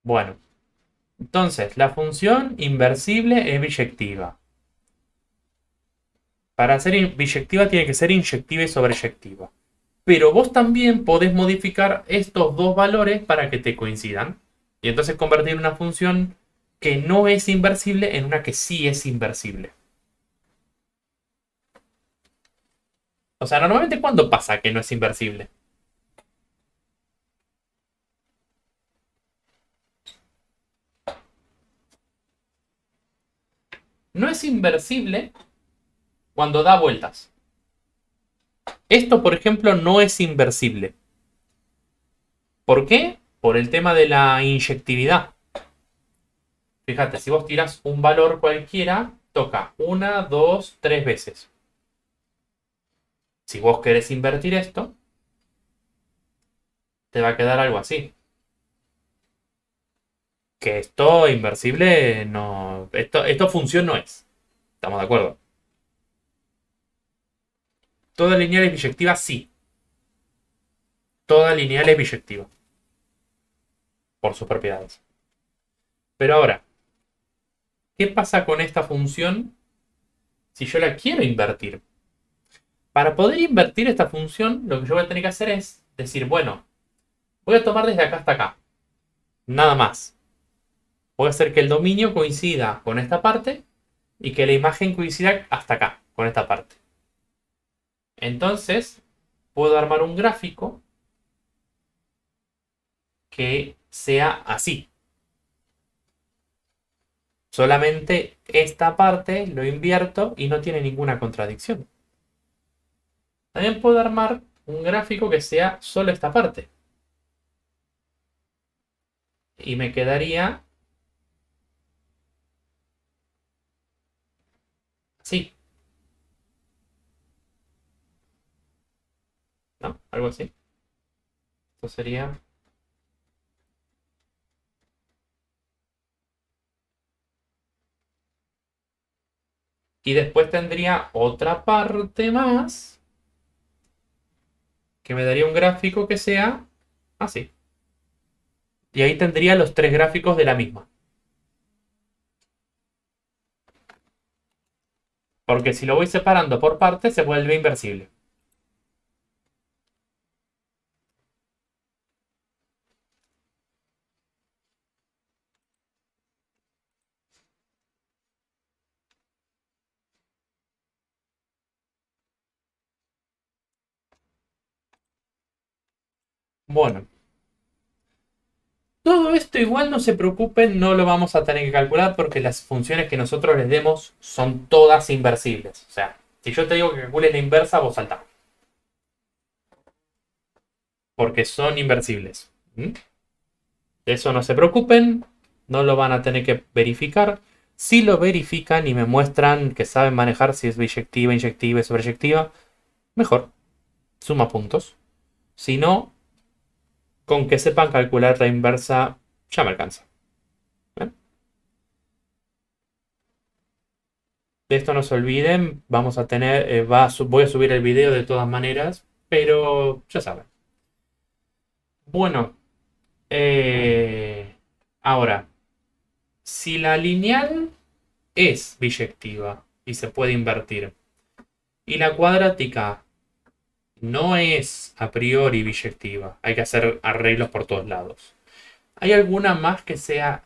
Bueno, entonces la función inversible es biyectiva. Para ser biyectiva tiene que ser inyectiva y sobreyectiva. Pero vos también podés modificar estos dos valores para que te coincidan. Y entonces convertir una función que no es inversible en una que sí es inversible. O sea, normalmente ¿cuándo pasa que no es inversible? No es inversible cuando da vueltas. Esto, por ejemplo, no es inversible. ¿Por qué? Por el tema de la inyectividad. Fíjate, si vos tirás un valor cualquiera, toca una, dos, tres veces. Si vos querés invertir esto, te va a quedar algo así. Que esto inversible no. Esto función no es. ¿Estamos de acuerdo? Toda lineal es biyectiva, sí. Toda lineal es biyectiva. Por sus propiedades. Pero ahora, ¿qué pasa con esta función si yo la quiero invertir? Para poder invertir esta función, lo que yo voy a tener que hacer es decir, bueno, voy a tomar desde acá hasta acá. Nada más. Puede ser que el dominio coincida con esta parte y que la imagen coincida hasta acá, con esta parte. Entonces, puedo armar un gráfico que sea así. Solamente esta parte lo invierto y no tiene ninguna contradicción. También puedo armar un gráfico que sea solo esta parte. Y me quedaría así, ¿no? Algo así. Esto sería... Y después tendría otra parte más que me daría un gráfico que sea así. Y ahí tendría los tres gráficos de la misma. Porque si lo voy separando por partes se vuelve inversible. Bueno, todo esto igual no se preocupen, no lo vamos a tener que calcular porque las funciones que nosotros les demos son todas inversibles. O sea, si yo te digo que calcules la inversa, vos saltás. Porque son inversibles. ¿Mm? De eso no se preocupen, no lo van a tener que verificar. Si lo verifican y me muestran que saben manejar si es biyectiva, inyectiva y sobreyectiva, mejor, suma puntos. Si no, con que sepan calcular la inversa, ya me alcanza. ¿Eh? De esto no se olviden, vamos a tener, voy a subir el video de todas maneras, pero ya saben. Bueno, eh, ahora, si la lineal es biyectiva y se puede invertir, y la cuadrática no es a priori biyectiva, hay que hacer arreglos por todos lados. ¿Hay alguna más que sea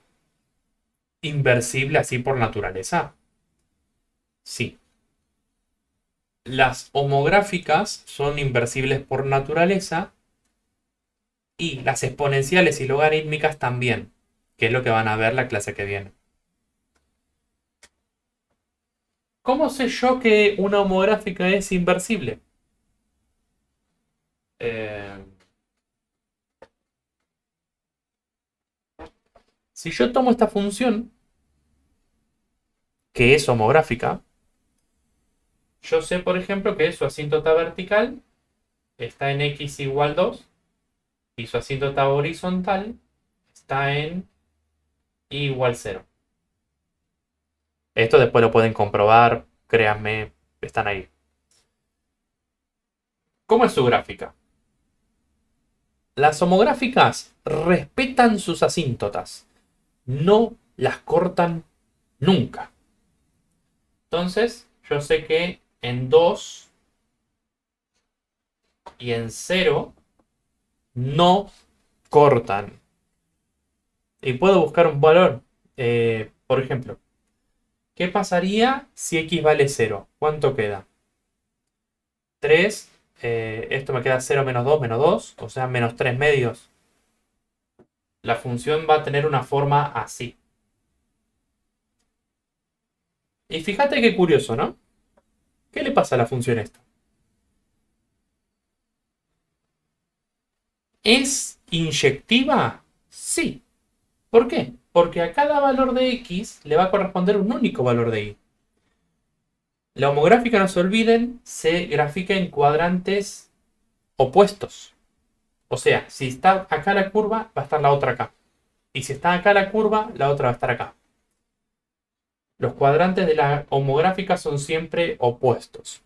inversible así por naturaleza? Sí. Las homográficas son inversibles por naturaleza y las exponenciales y logarítmicas también, que es lo que van a ver la clase que viene. ¿Cómo sé yo que una homográfica es inversible? Eh, si yo tomo esta función, que es homográfica, yo sé, por ejemplo, que su asíntota vertical está en x igual 2 y su asíntota horizontal está en y igual 0. Esto después lo pueden comprobar, créanme, están ahí. ¿Cómo es su gráfica? Las homográficas respetan sus asíntotas, no las cortan nunca. Entonces, yo sé que en 2 y en 0 no cortan. Y puedo buscar un valor. Por ejemplo, ¿qué pasaría si x vale 0? ¿Cuánto queda? 3. Esto me queda 0 menos 2, o sea, menos 3 medios. La función va a tener una forma así. Y fíjate qué curioso, ¿no? ¿Qué le pasa a la función esta? ¿Es inyectiva? Sí. ¿Por qué? Porque a cada valor de x le va a corresponder un único valor de y. La homográfica, no se olviden, se grafica en cuadrantes opuestos. O sea, si está acá la curva, va a estar la otra acá. Y si está acá la curva, la otra va a estar acá. Los cuadrantes de la homográfica son siempre opuestos.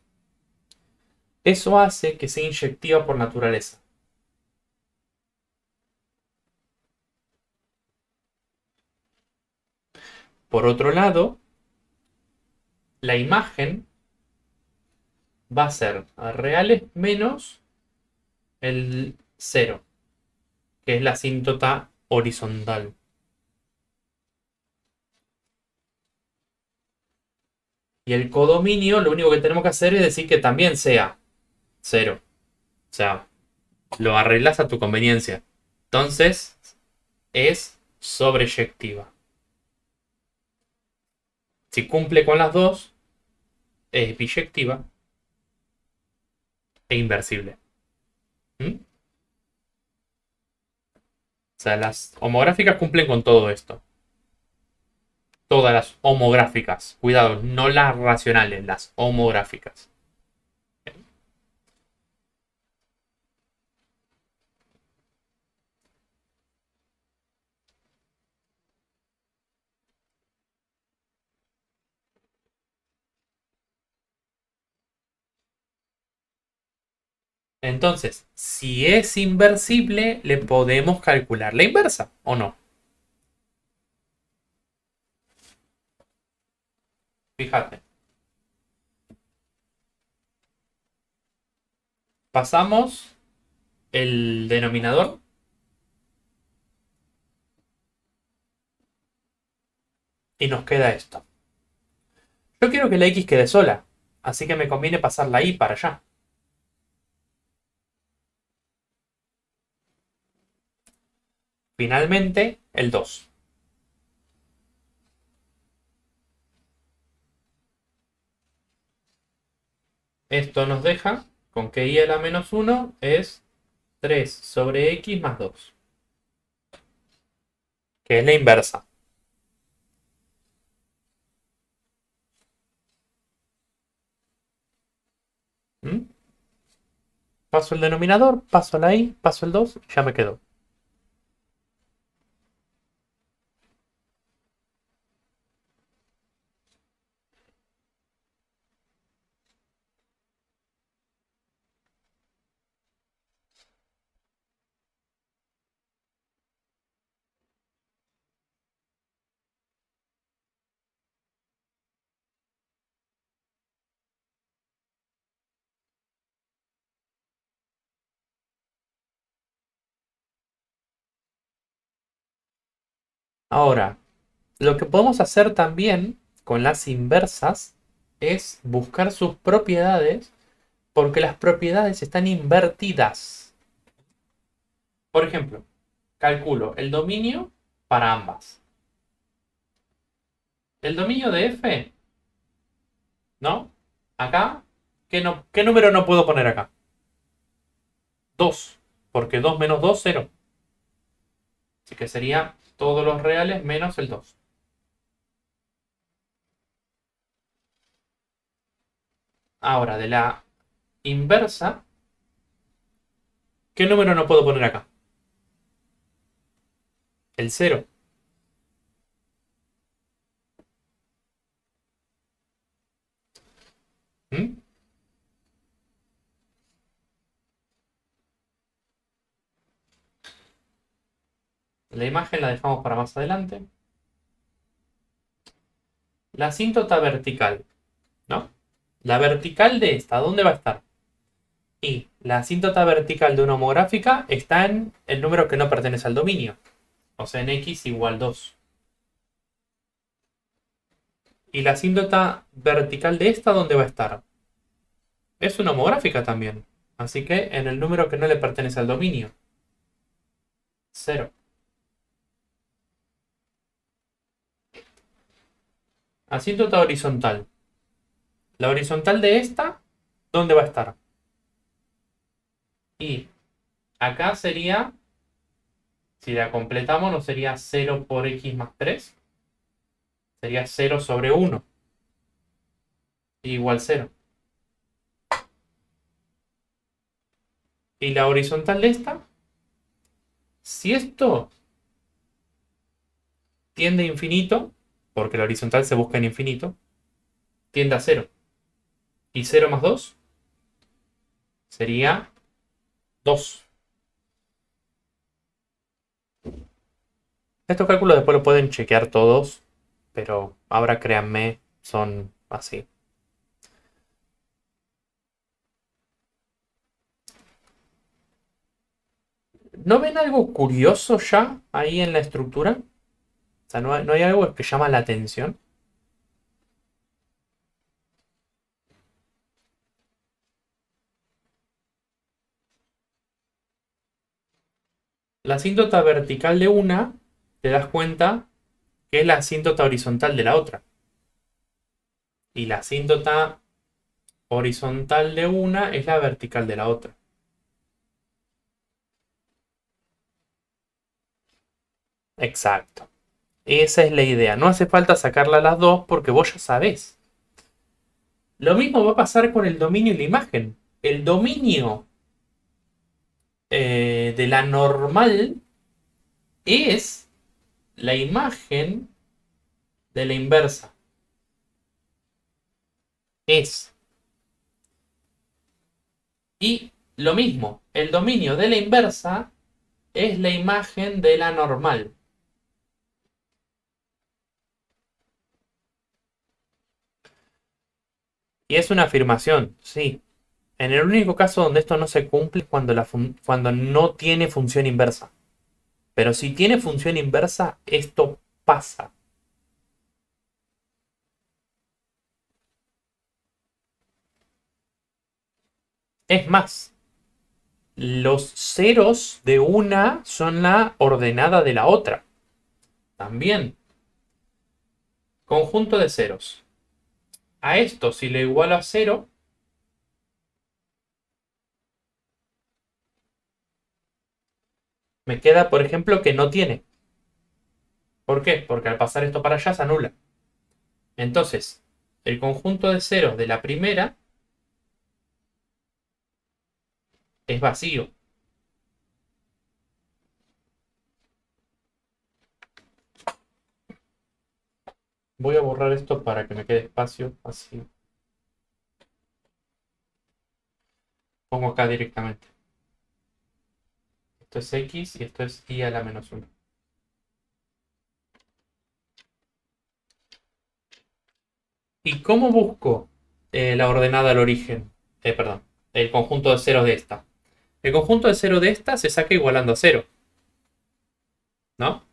Eso hace que sea inyectiva por naturaleza. Por otro lado, la imagen va a ser reales menos el 0, que es la asíntota horizontal. Y el codominio, lo único que tenemos que hacer es decir que también sea 0. O sea, lo arreglas a tu conveniencia. Entonces, es sobreyectiva. Si cumple con las dos, es biyectiva e inversible. ¿Mm? O sea, las homográficas cumplen con todo esto. Todas las homográficas. Cuidado, no las racionales, las homográficas. Entonces, si es inversible, le podemos calcular la inversa, ¿o no? Fíjate. Pasamos el denominador y nos queda esto. Yo quiero que la x quede sola, así que me conviene pasar la y para allá. Finalmente, el 2. Esto nos deja con que y a la menos 1 es 3 sobre x más 2, que es la inversa. ¿Mm? Paso el denominador, paso la y, paso el 2, ya me quedó. Ahora, lo que podemos hacer también con las inversas es buscar sus propiedades porque las propiedades están invertidas. Por ejemplo, calculo el dominio para ambas. El dominio de f, ¿no? Acá, ¿qué número no puedo poner acá? 2, porque 2 menos 2, 0. Así que sería todos los reales menos el 2. Ahora, de la inversa, ¿qué número no puedo poner acá? El 0. ¿Mm? La imagen la dejamos para más adelante. La asíntota vertical, ¿no? La vertical de esta, ¿dónde va a estar? Y la asíntota vertical de una homográfica está en el número que no pertenece al dominio. O sea, en x igual 2. Y la asíntota vertical de esta, ¿dónde va a estar? Es una homográfica también. Así que en el número que no le pertenece al dominio. 0. Asíntota horizontal. La horizontal de esta, ¿dónde va a estar? Y acá sería, si la completamos, no sería 0 por x más 3. Sería 0 sobre 1. Igual 0. Y la horizontal de esta, si esto tiende a infinito, porque la horizontal se busca en infinito, tiende a 0. Y 0 más 2 sería 2. Estos cálculos después lo pueden chequear todos, pero ahora créanme, son así. ¿No ven algo curioso ya ahí en la estructura? O sea, ¿no hay algo que llama la atención? La asíntota vertical de una, te das cuenta que es la asíntota horizontal de la otra. Y la asíntota horizontal de una es la vertical de la otra. Exacto. Esa es la idea. No hace falta sacarla a las dos porque vos ya sabés. Lo mismo va a pasar con el dominio y la imagen. El dominio de la normal es la imagen de la inversa. Es. Y lo mismo, el dominio de la inversa es la imagen de la normal. Y es una afirmación, sí. En el único caso donde esto no se cumple es cuando no tiene función inversa. Pero si tiene función inversa, esto pasa. Es más, los ceros de una son la ordenada de la otra. También. Conjunto de ceros. A esto, si le igualo a cero, me queda, por ejemplo, que no tiene. ¿Por qué? Porque al pasar esto para allá se anula. Entonces, el conjunto de ceros de la primera es vacío. Voy a borrar esto para que me quede espacio. Así. Pongo acá directamente. Esto es x y esto es y a la menos 1. ¿Y cómo busco la ordenada al origen? Perdón, el conjunto de ceros de esta. El conjunto de ceros de esta se saca igualando a cero, ¿no?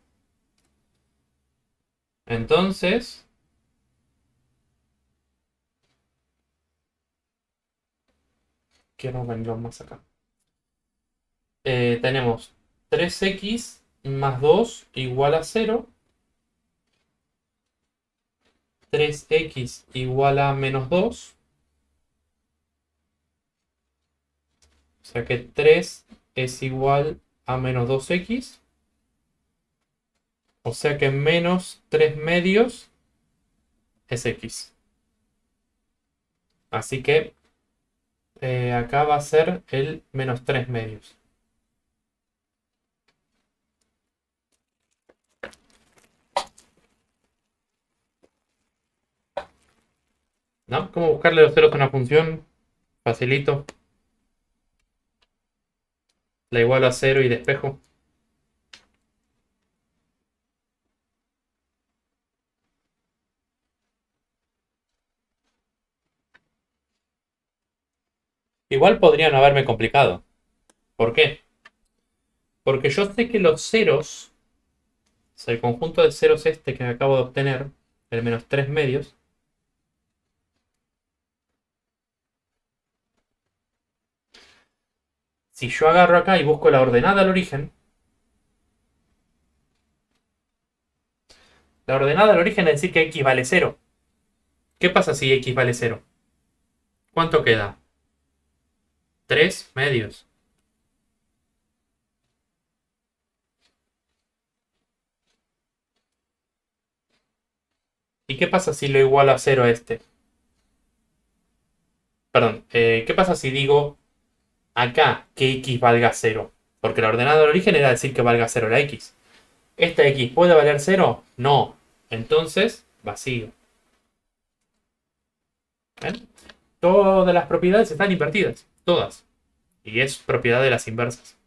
Entonces, quiero venir más acá. Tenemos 3x más 2 igual a 0. 3x igual a menos 2. O sea que 3 es igual a menos 2x. O sea que menos 3 medios es x. Así que acá va a ser el menos 3 medios. ¿No? ¿Cómo buscarle los ceros a una función? Facilito. La igual a 0 y despejo. Igual podría no haberme complicado. ¿Por qué? Porque yo sé que los ceros, o sea, el conjunto de ceros este que acabo de obtener, el menos 3 medios, si yo agarro acá y busco la ordenada al origen, la ordenada al origen es decir que x vale 0. ¿Qué pasa si x vale 0? ¿Cuánto queda? 3 medios. ¿Y qué pasa si lo igualo a 0 a este? Perdón, ¿qué pasa si digo acá que x valga 0? Porque la ordenada del origen era decir que valga 0 la x. ¿Esta x puede valer 0? No. Entonces, vacío. ¿Ven? Todas las propiedades están invertidas. Todas. Y es propiedad de las inversas.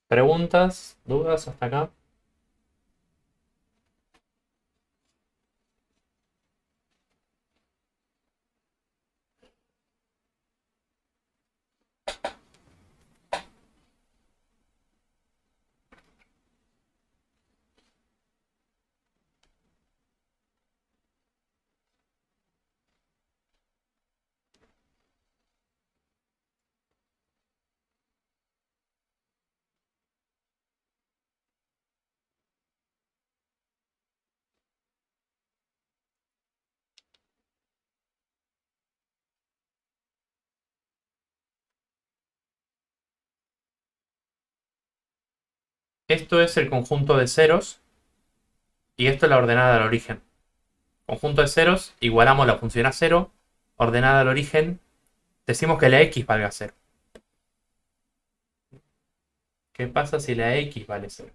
¿Preguntas? ¿Dudas hasta acá? Esto es el conjunto de ceros y esto es la ordenada del origen. Conjunto de ceros, igualamos la función a cero, ordenada al origen, decimos que la x valga cero. ¿Qué pasa si la x vale cero?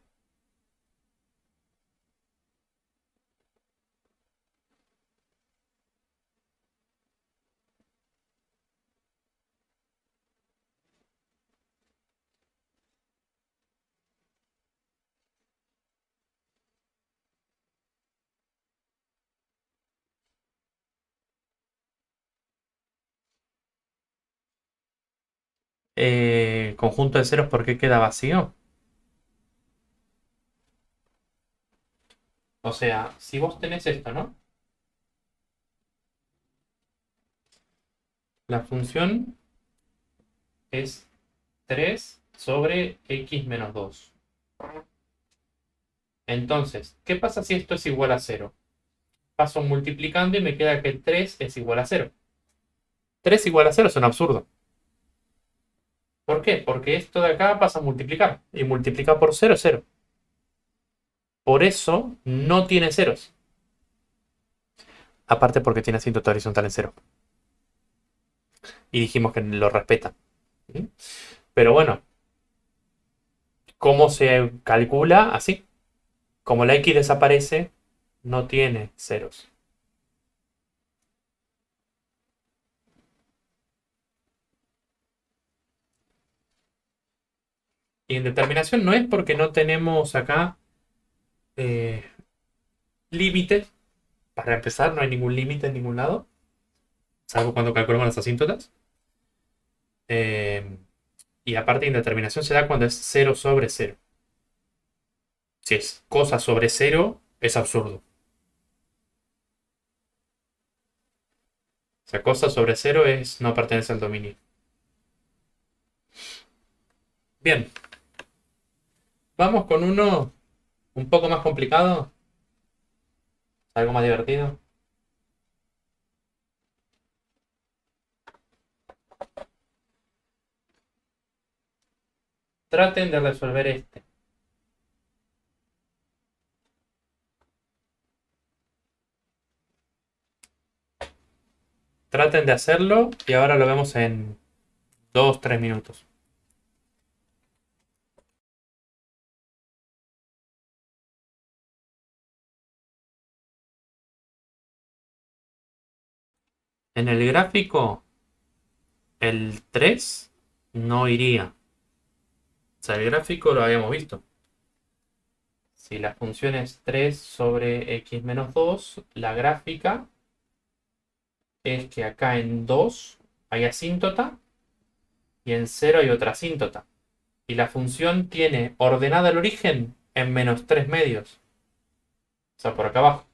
Conjunto de ceros, ¿por qué queda vacío? O sea, si vos tenés esto, ¿no? La función es 3 sobre x menos 2. Entonces, ¿qué pasa si esto es igual a cero? Paso multiplicando y me queda que 3 es igual a cero. 3 igual a cero es un absurdo. ¿Por qué? Porque esto de acá pasa a multiplicar. Y multiplicar por cero es cero. Por eso no tiene ceros. Aparte porque tiene asíntota horizontal en cero. Y dijimos que lo respeta. ¿Mm? Pero bueno, ¿cómo se calcula? Así. Como la x desaparece, no tiene ceros. Y en determinación no es porque no tenemos acá eh, límite. Para empezar, no hay ningún límite en ningún lado, salvo cuando calculamos las asíntotas. Eh, y aparte, indeterminación se da cuando es cero sobre cero. Si es cosa sobre cero, es absurdo. O sea, cosa sobre cero es no pertenece al dominio. Bien, vamos con uno un poco más complicado, algo más divertido. Traten de resolver este. Traten de hacerlo y ahora lo vemos en 2, 3 minutos. En el gráfico, el 3 no iría. O sea, el gráfico lo habíamos visto. Si la función es 3 sobre x menos 2, la gráfica es que acá en 2 hay asíntota y en cero hay otra asíntota. Y la función tiene ordenada el origen en -3 medios. O sea, por acá abajo.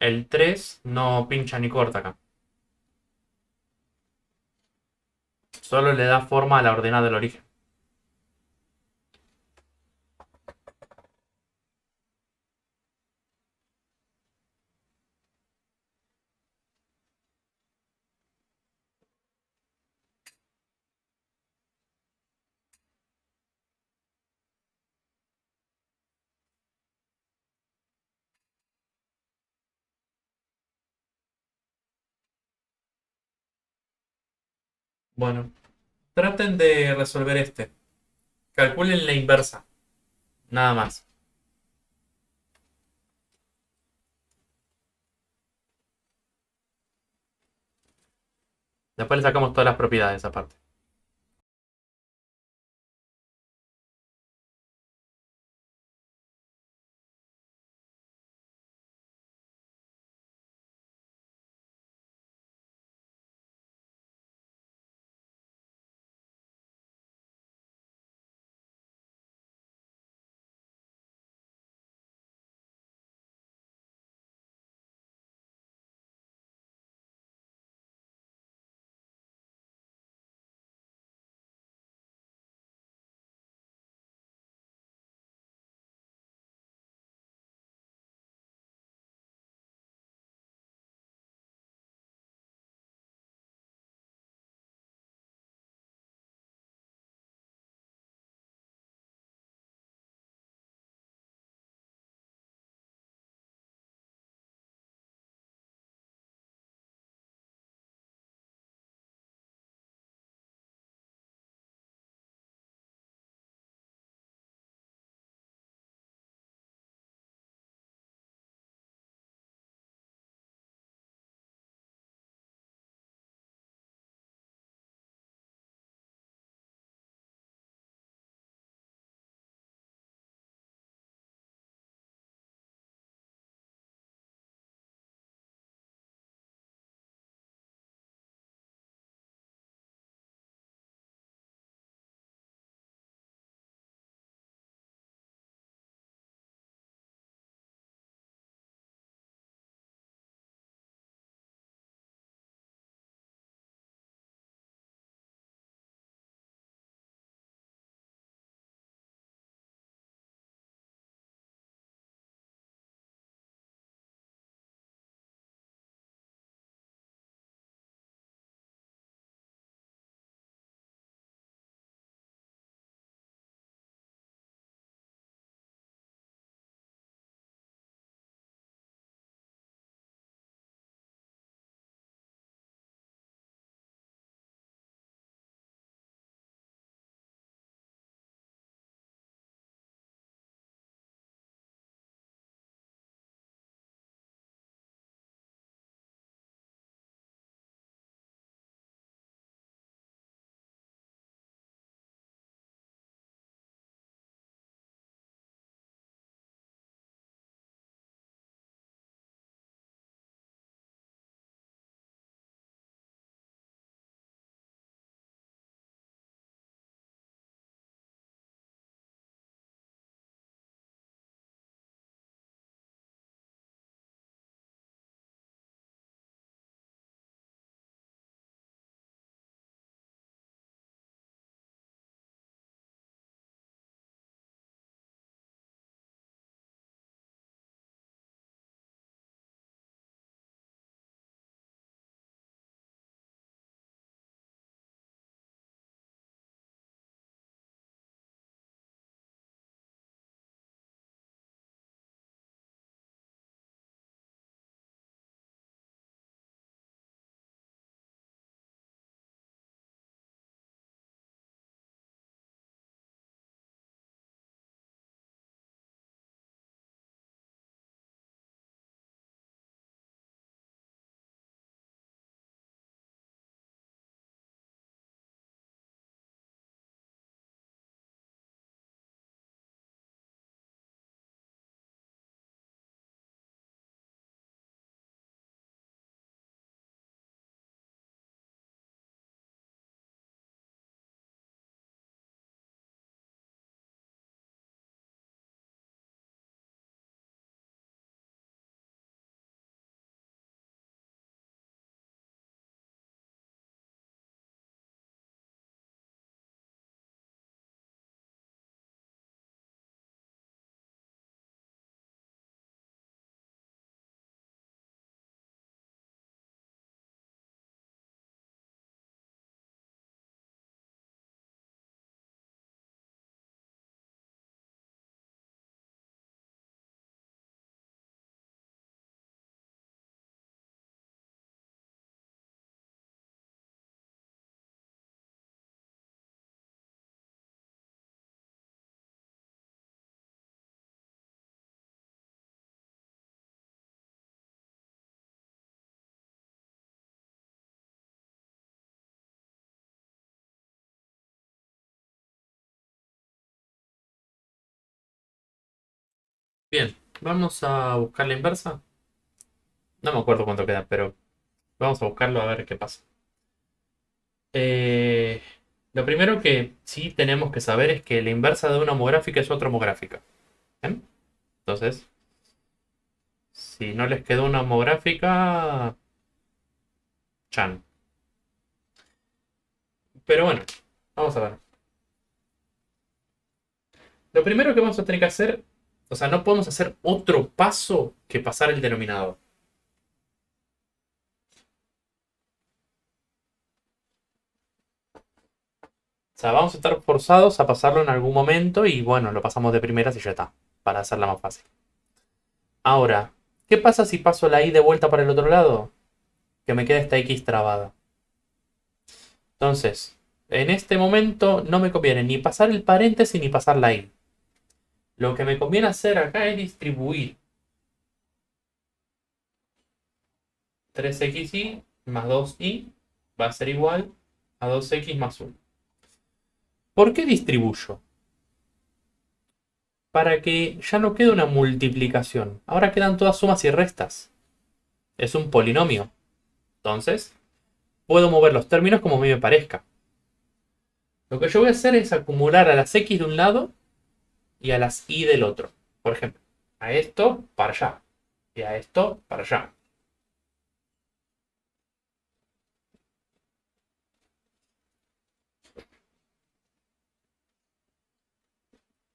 El 3 no pincha ni corta acá. Solo le da forma a la ordenada del origen. Bueno, traten de resolver este. Calculen la inversa. Nada más. Después le sacamos todas las propiedades aparte. Bien, vamos a buscar la inversa. No me acuerdo cuánto queda, pero vamos a buscarlo a ver qué pasa. Eh, lo primero que sí tenemos que saber es que la inversa de una homográfica es otra homográfica. ¿Bien? Entonces, si no les quedó una homográfica, chan. Pero bueno, vamos a ver. Lo primero que vamos a tener que hacer, o sea, no podemos hacer otro paso que pasar el denominador. O sea, vamos a estar forzados a pasarlo en algún momento y bueno, lo pasamos de primeras y ya está, para hacerla más fácil. Ahora, ¿qué pasa si paso la y de vuelta para el otro lado? Que me queda esta x trabada. Entonces, en este momento no me conviene ni pasar el paréntesis ni pasar la y. Lo que me conviene hacer acá es distribuir 3xy más 2y va a ser igual a 2x más 1. ¿Por qué distribuyo? Para que ya no quede una multiplicación. Ahora quedan todas sumas y restas. Es un polinomio. Entonces, puedo mover los términos como a mí me parezca. Lo que yo voy a hacer es acumular a las x de un lado y a las y del otro. Por ejemplo, a esto para allá y a esto para allá.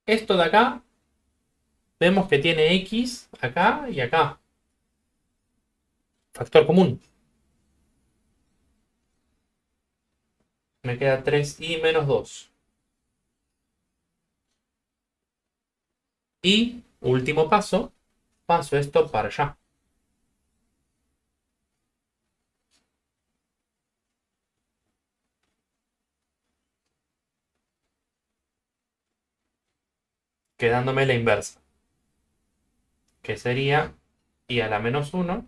Esto de acá, vemos que tiene x acá y acá. Factor común. Me queda 3y menos 2. Y, último paso, paso esto para allá. Quedándome la inversa. Que sería y a la menos 1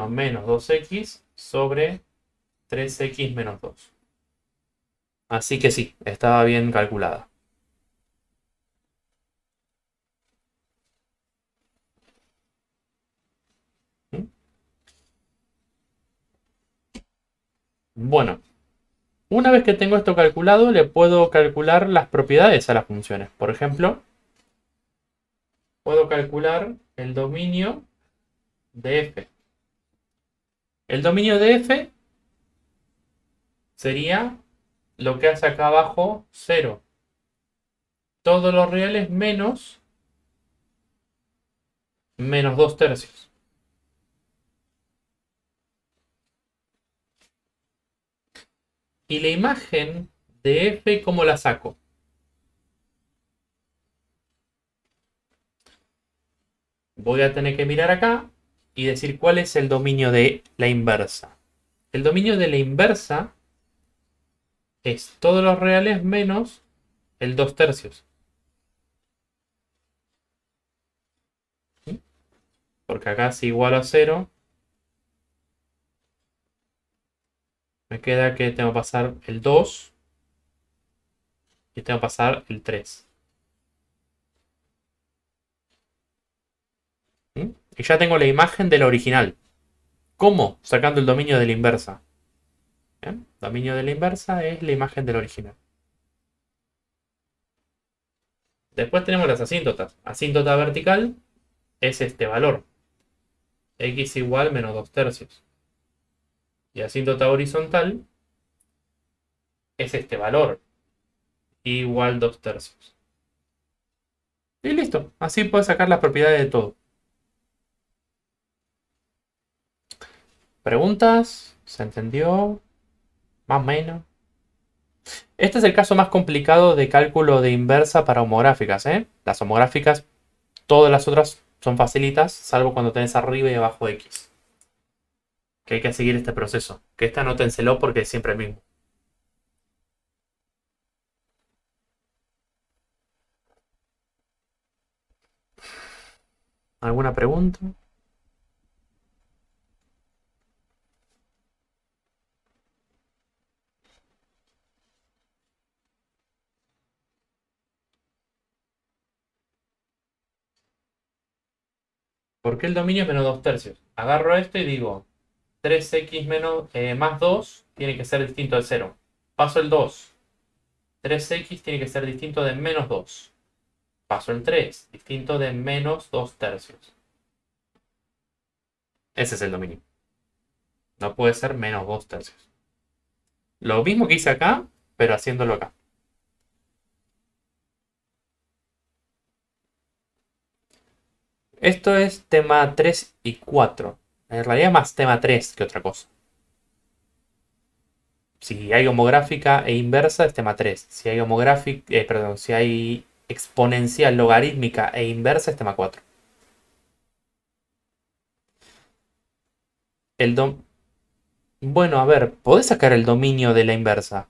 menos 2x sobre 3x menos 2. Así que sí, estaba bien calculada. ¿Mm? Bueno, una vez que tengo esto calculado, le puedo calcular las propiedades a las funciones. Por ejemplo, puedo calcular el dominio de f. El dominio de f sería lo que hace acá abajo 0. Todos los reales menos 2 tercios. Y la imagen de f, ¿cómo la saco? Voy a tener que mirar acá y decir cuál es el dominio de la inversa. El dominio de la inversa es todos los reales menos el 2 tercios. ¿Sí? Porque acá si igual a 0, me queda que tengo que pasar el 2 y tengo que pasar el 3. ¿Sí? Y ya tengo la imagen de la original. ¿Cómo? Sacando el dominio de la inversa. ¿Bien? Dominio de la inversa es la imagen del original. Después tenemos las asíntotas. Asíntota vertical es este valor. X igual menos 2 tercios. Y asíntota horizontal es este valor. Y igual 2 tercios. Y listo. Así puedes sacar las propiedades de todo. ¿Preguntas? ¿Se entendió? Más o menos. Este es el caso más complicado de cálculo de inversa para homográficas, ¿eh? Las homográficas, todas las otras son facilitas, salvo cuando tenés arriba y abajo de X. Que hay que seguir este proceso. Que esta anótenselo porque es siempre el mismo. ¿Alguna pregunta? ¿Por qué el dominio es menos 2 tercios? Agarro esto y digo, 3x más 2 tiene que ser distinto de 0. Paso el 2. 3x tiene que ser distinto de menos 2. Paso el 3, distinto de menos 2 tercios. Ese es el dominio. No puede ser menos 2 tercios. Lo mismo que hice acá, pero haciéndolo acá. Esto es tema 3 y 4. En realidad más tema 3 que otra cosa. Si hay homográfica e inversa es tema 3. Si hay si hay exponencial, logarítmica e inversa es tema 4. El dom Bueno, a ver, podés sacar el dominio de la inversa.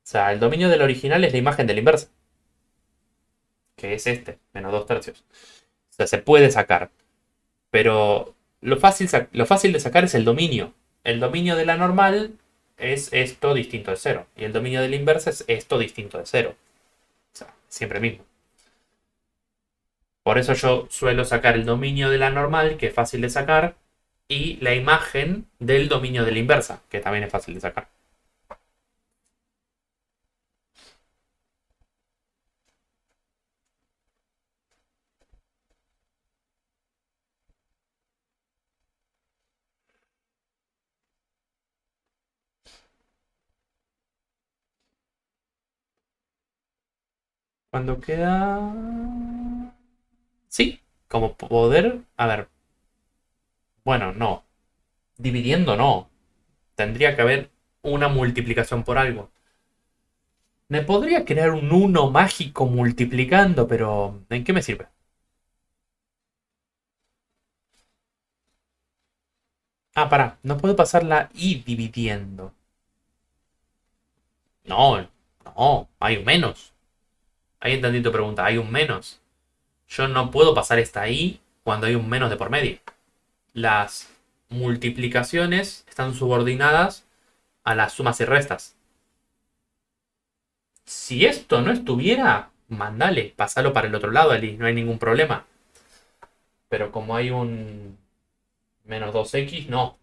O sea, el dominio de la original es la imagen de la inversa, que es este, menos 2 tercios. O sea, se puede sacar. Pero lo fácil de sacar es el dominio. El dominio de la normal es esto distinto de cero. Y el dominio de la inversa es esto distinto de cero. O sea, siempre mismo. Por eso yo suelo sacar el dominio de la normal, que es fácil de sacar, y la imagen del dominio de la inversa, que también es fácil de sacar. Cuando queda... Sí, como poder... A ver, bueno, no. Dividiendo no. Tendría que haber una multiplicación por algo. Me podría crear un uno mágico multiplicando, pero ¿en qué me sirve? Ah, pará, no puedo pasar la i dividiendo. No, no, hay un menos. Ahí entendí tu pregunta, hay un menos. Yo no puedo pasar esta i cuando hay un menos de por medio. Las multiplicaciones están subordinadas a las sumas y restas. Si esto no estuviera, mandale, pasalo para el otro lado, Ali, no hay ningún problema. Pero como hay un menos 2x, no.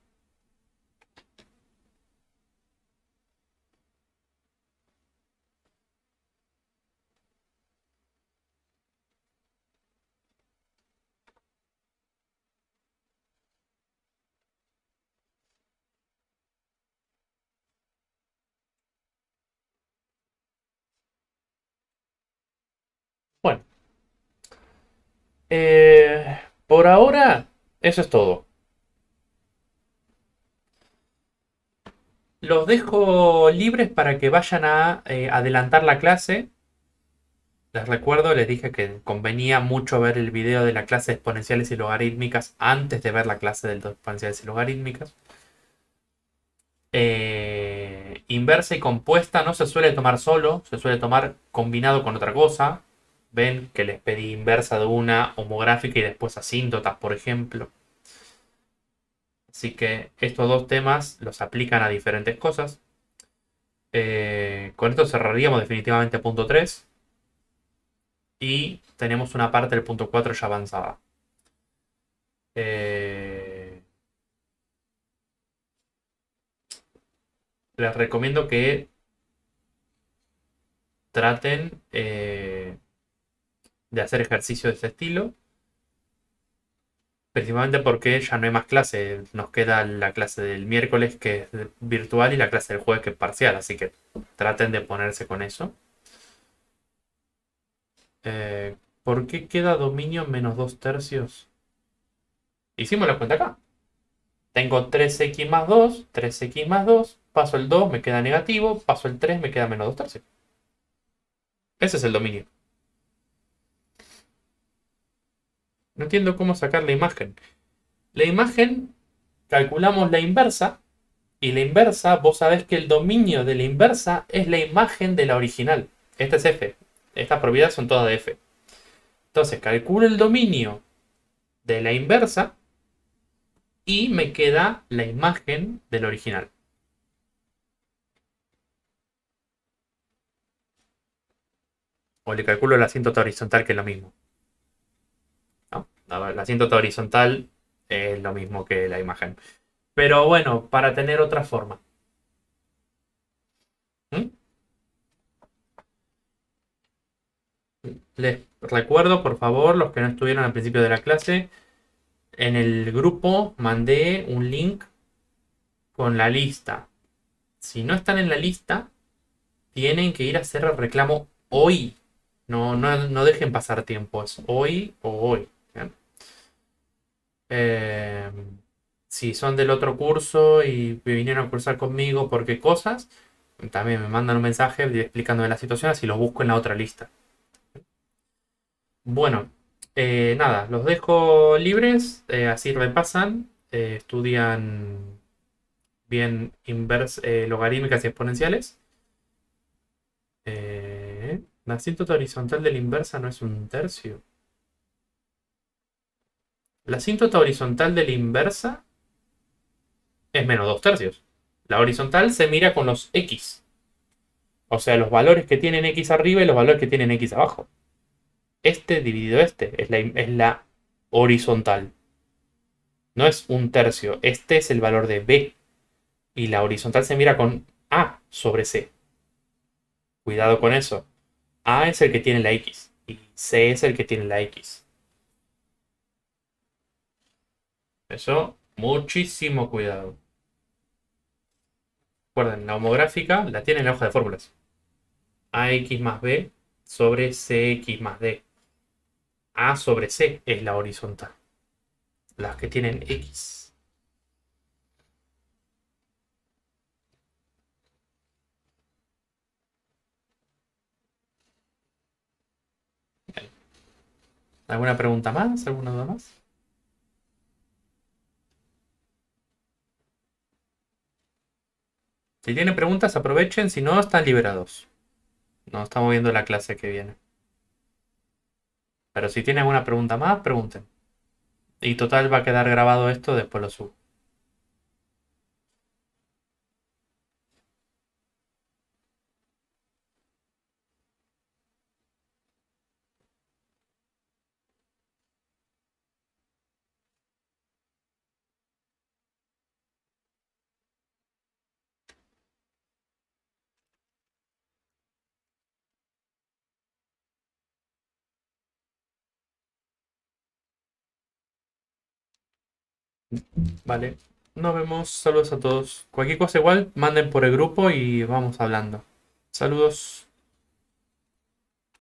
Bueno, por ahora, eso es todo. Los dejo libres para que vayan a adelantar la clase. Les recuerdo, les dije que convenía mucho ver el video de la clase de exponenciales y logarítmicas antes de ver la clase de exponenciales y logarítmicas. Inversa y compuesta no se suele tomar solo, se suele tomar combinado con otra cosa. Ven que les pedí inversa de una, homográfica y después asíntotas, por ejemplo. Así que estos dos temas los aplican a diferentes cosas. Con esto cerraríamos definitivamente punto 3 y tenemos una parte del punto 4 ya avanzada. Eh, Les recomiendo que traten de hacer ejercicio de este estilo, principalmente porque ya no hay más clase. Nos queda la clase del miércoles que es virtual y la clase del jueves que es parcial, así que traten de ponerse con eso. ¿Por qué queda dominio menos 2 tercios? Hicimos la cuenta acá. Tengo 3x más 2, 3x más 2, paso el 2, me queda negativo, paso el 3, me queda menos 2 tercios. Ese es el dominio. No entiendo cómo sacar la imagen. La imagen, calculamos la inversa, y la inversa, vos sabés que el dominio de la inversa es la imagen de la original. Esta es f. Estas propiedades son todas de f. Entonces calculo el dominio de la inversa y me queda la imagen del original. O le calculo la asíntota horizontal, que es lo mismo. ¿No? La asíntota horizontal es lo mismo que la imagen. Pero bueno, para tener otra forma. ¿Mm? Les recuerdo, por favor, los que no estuvieron al principio de la clase, en el grupo mandé un link con la lista. Si no están en la lista, tienen que ir a hacer el reclamo hoy. No dejen pasar tiempo, es hoy o hoy. ¿Bien? Eh, si son del otro curso y vinieron a cursar conmigo por qué cosas, también me mandan un mensaje explicándome la situación, así lo busco en la otra lista. Bueno, nada, los dejo libres, así repasan, estudian bien logarítmicas y exponenciales. La asíntota horizontal de la inversa no es un tercio. La asíntota horizontal de la inversa es menos 2 tercios. La horizontal se mira con los x. O sea, los valores que tienen x arriba y los valores que tienen x abajo. Este dividido este es la horizontal. No es un tercio. Este es el valor de b. Y la horizontal se mira con a sobre c. Cuidado con eso. A es el que tiene la x. Y c es el que tiene la x. Eso, muchísimo cuidado. Recuerden, la homográfica la tiene en la hoja de fórmulas. AX más B sobre CX más D. A sobre C es la horizontal. Las que tienen X. ¿Alguna pregunta más? ¿Alguna duda más? Si tienen preguntas, aprovechen. Si no, están liberados. No estamos viendo la clase que viene. Pero si tienen alguna pregunta más, pregunten. Y total va a quedar grabado esto, después lo subo. Vale. Nos vemos. Saludos a todos. Cualquier cosa igual, manden por el grupo y vamos hablando. Saludos.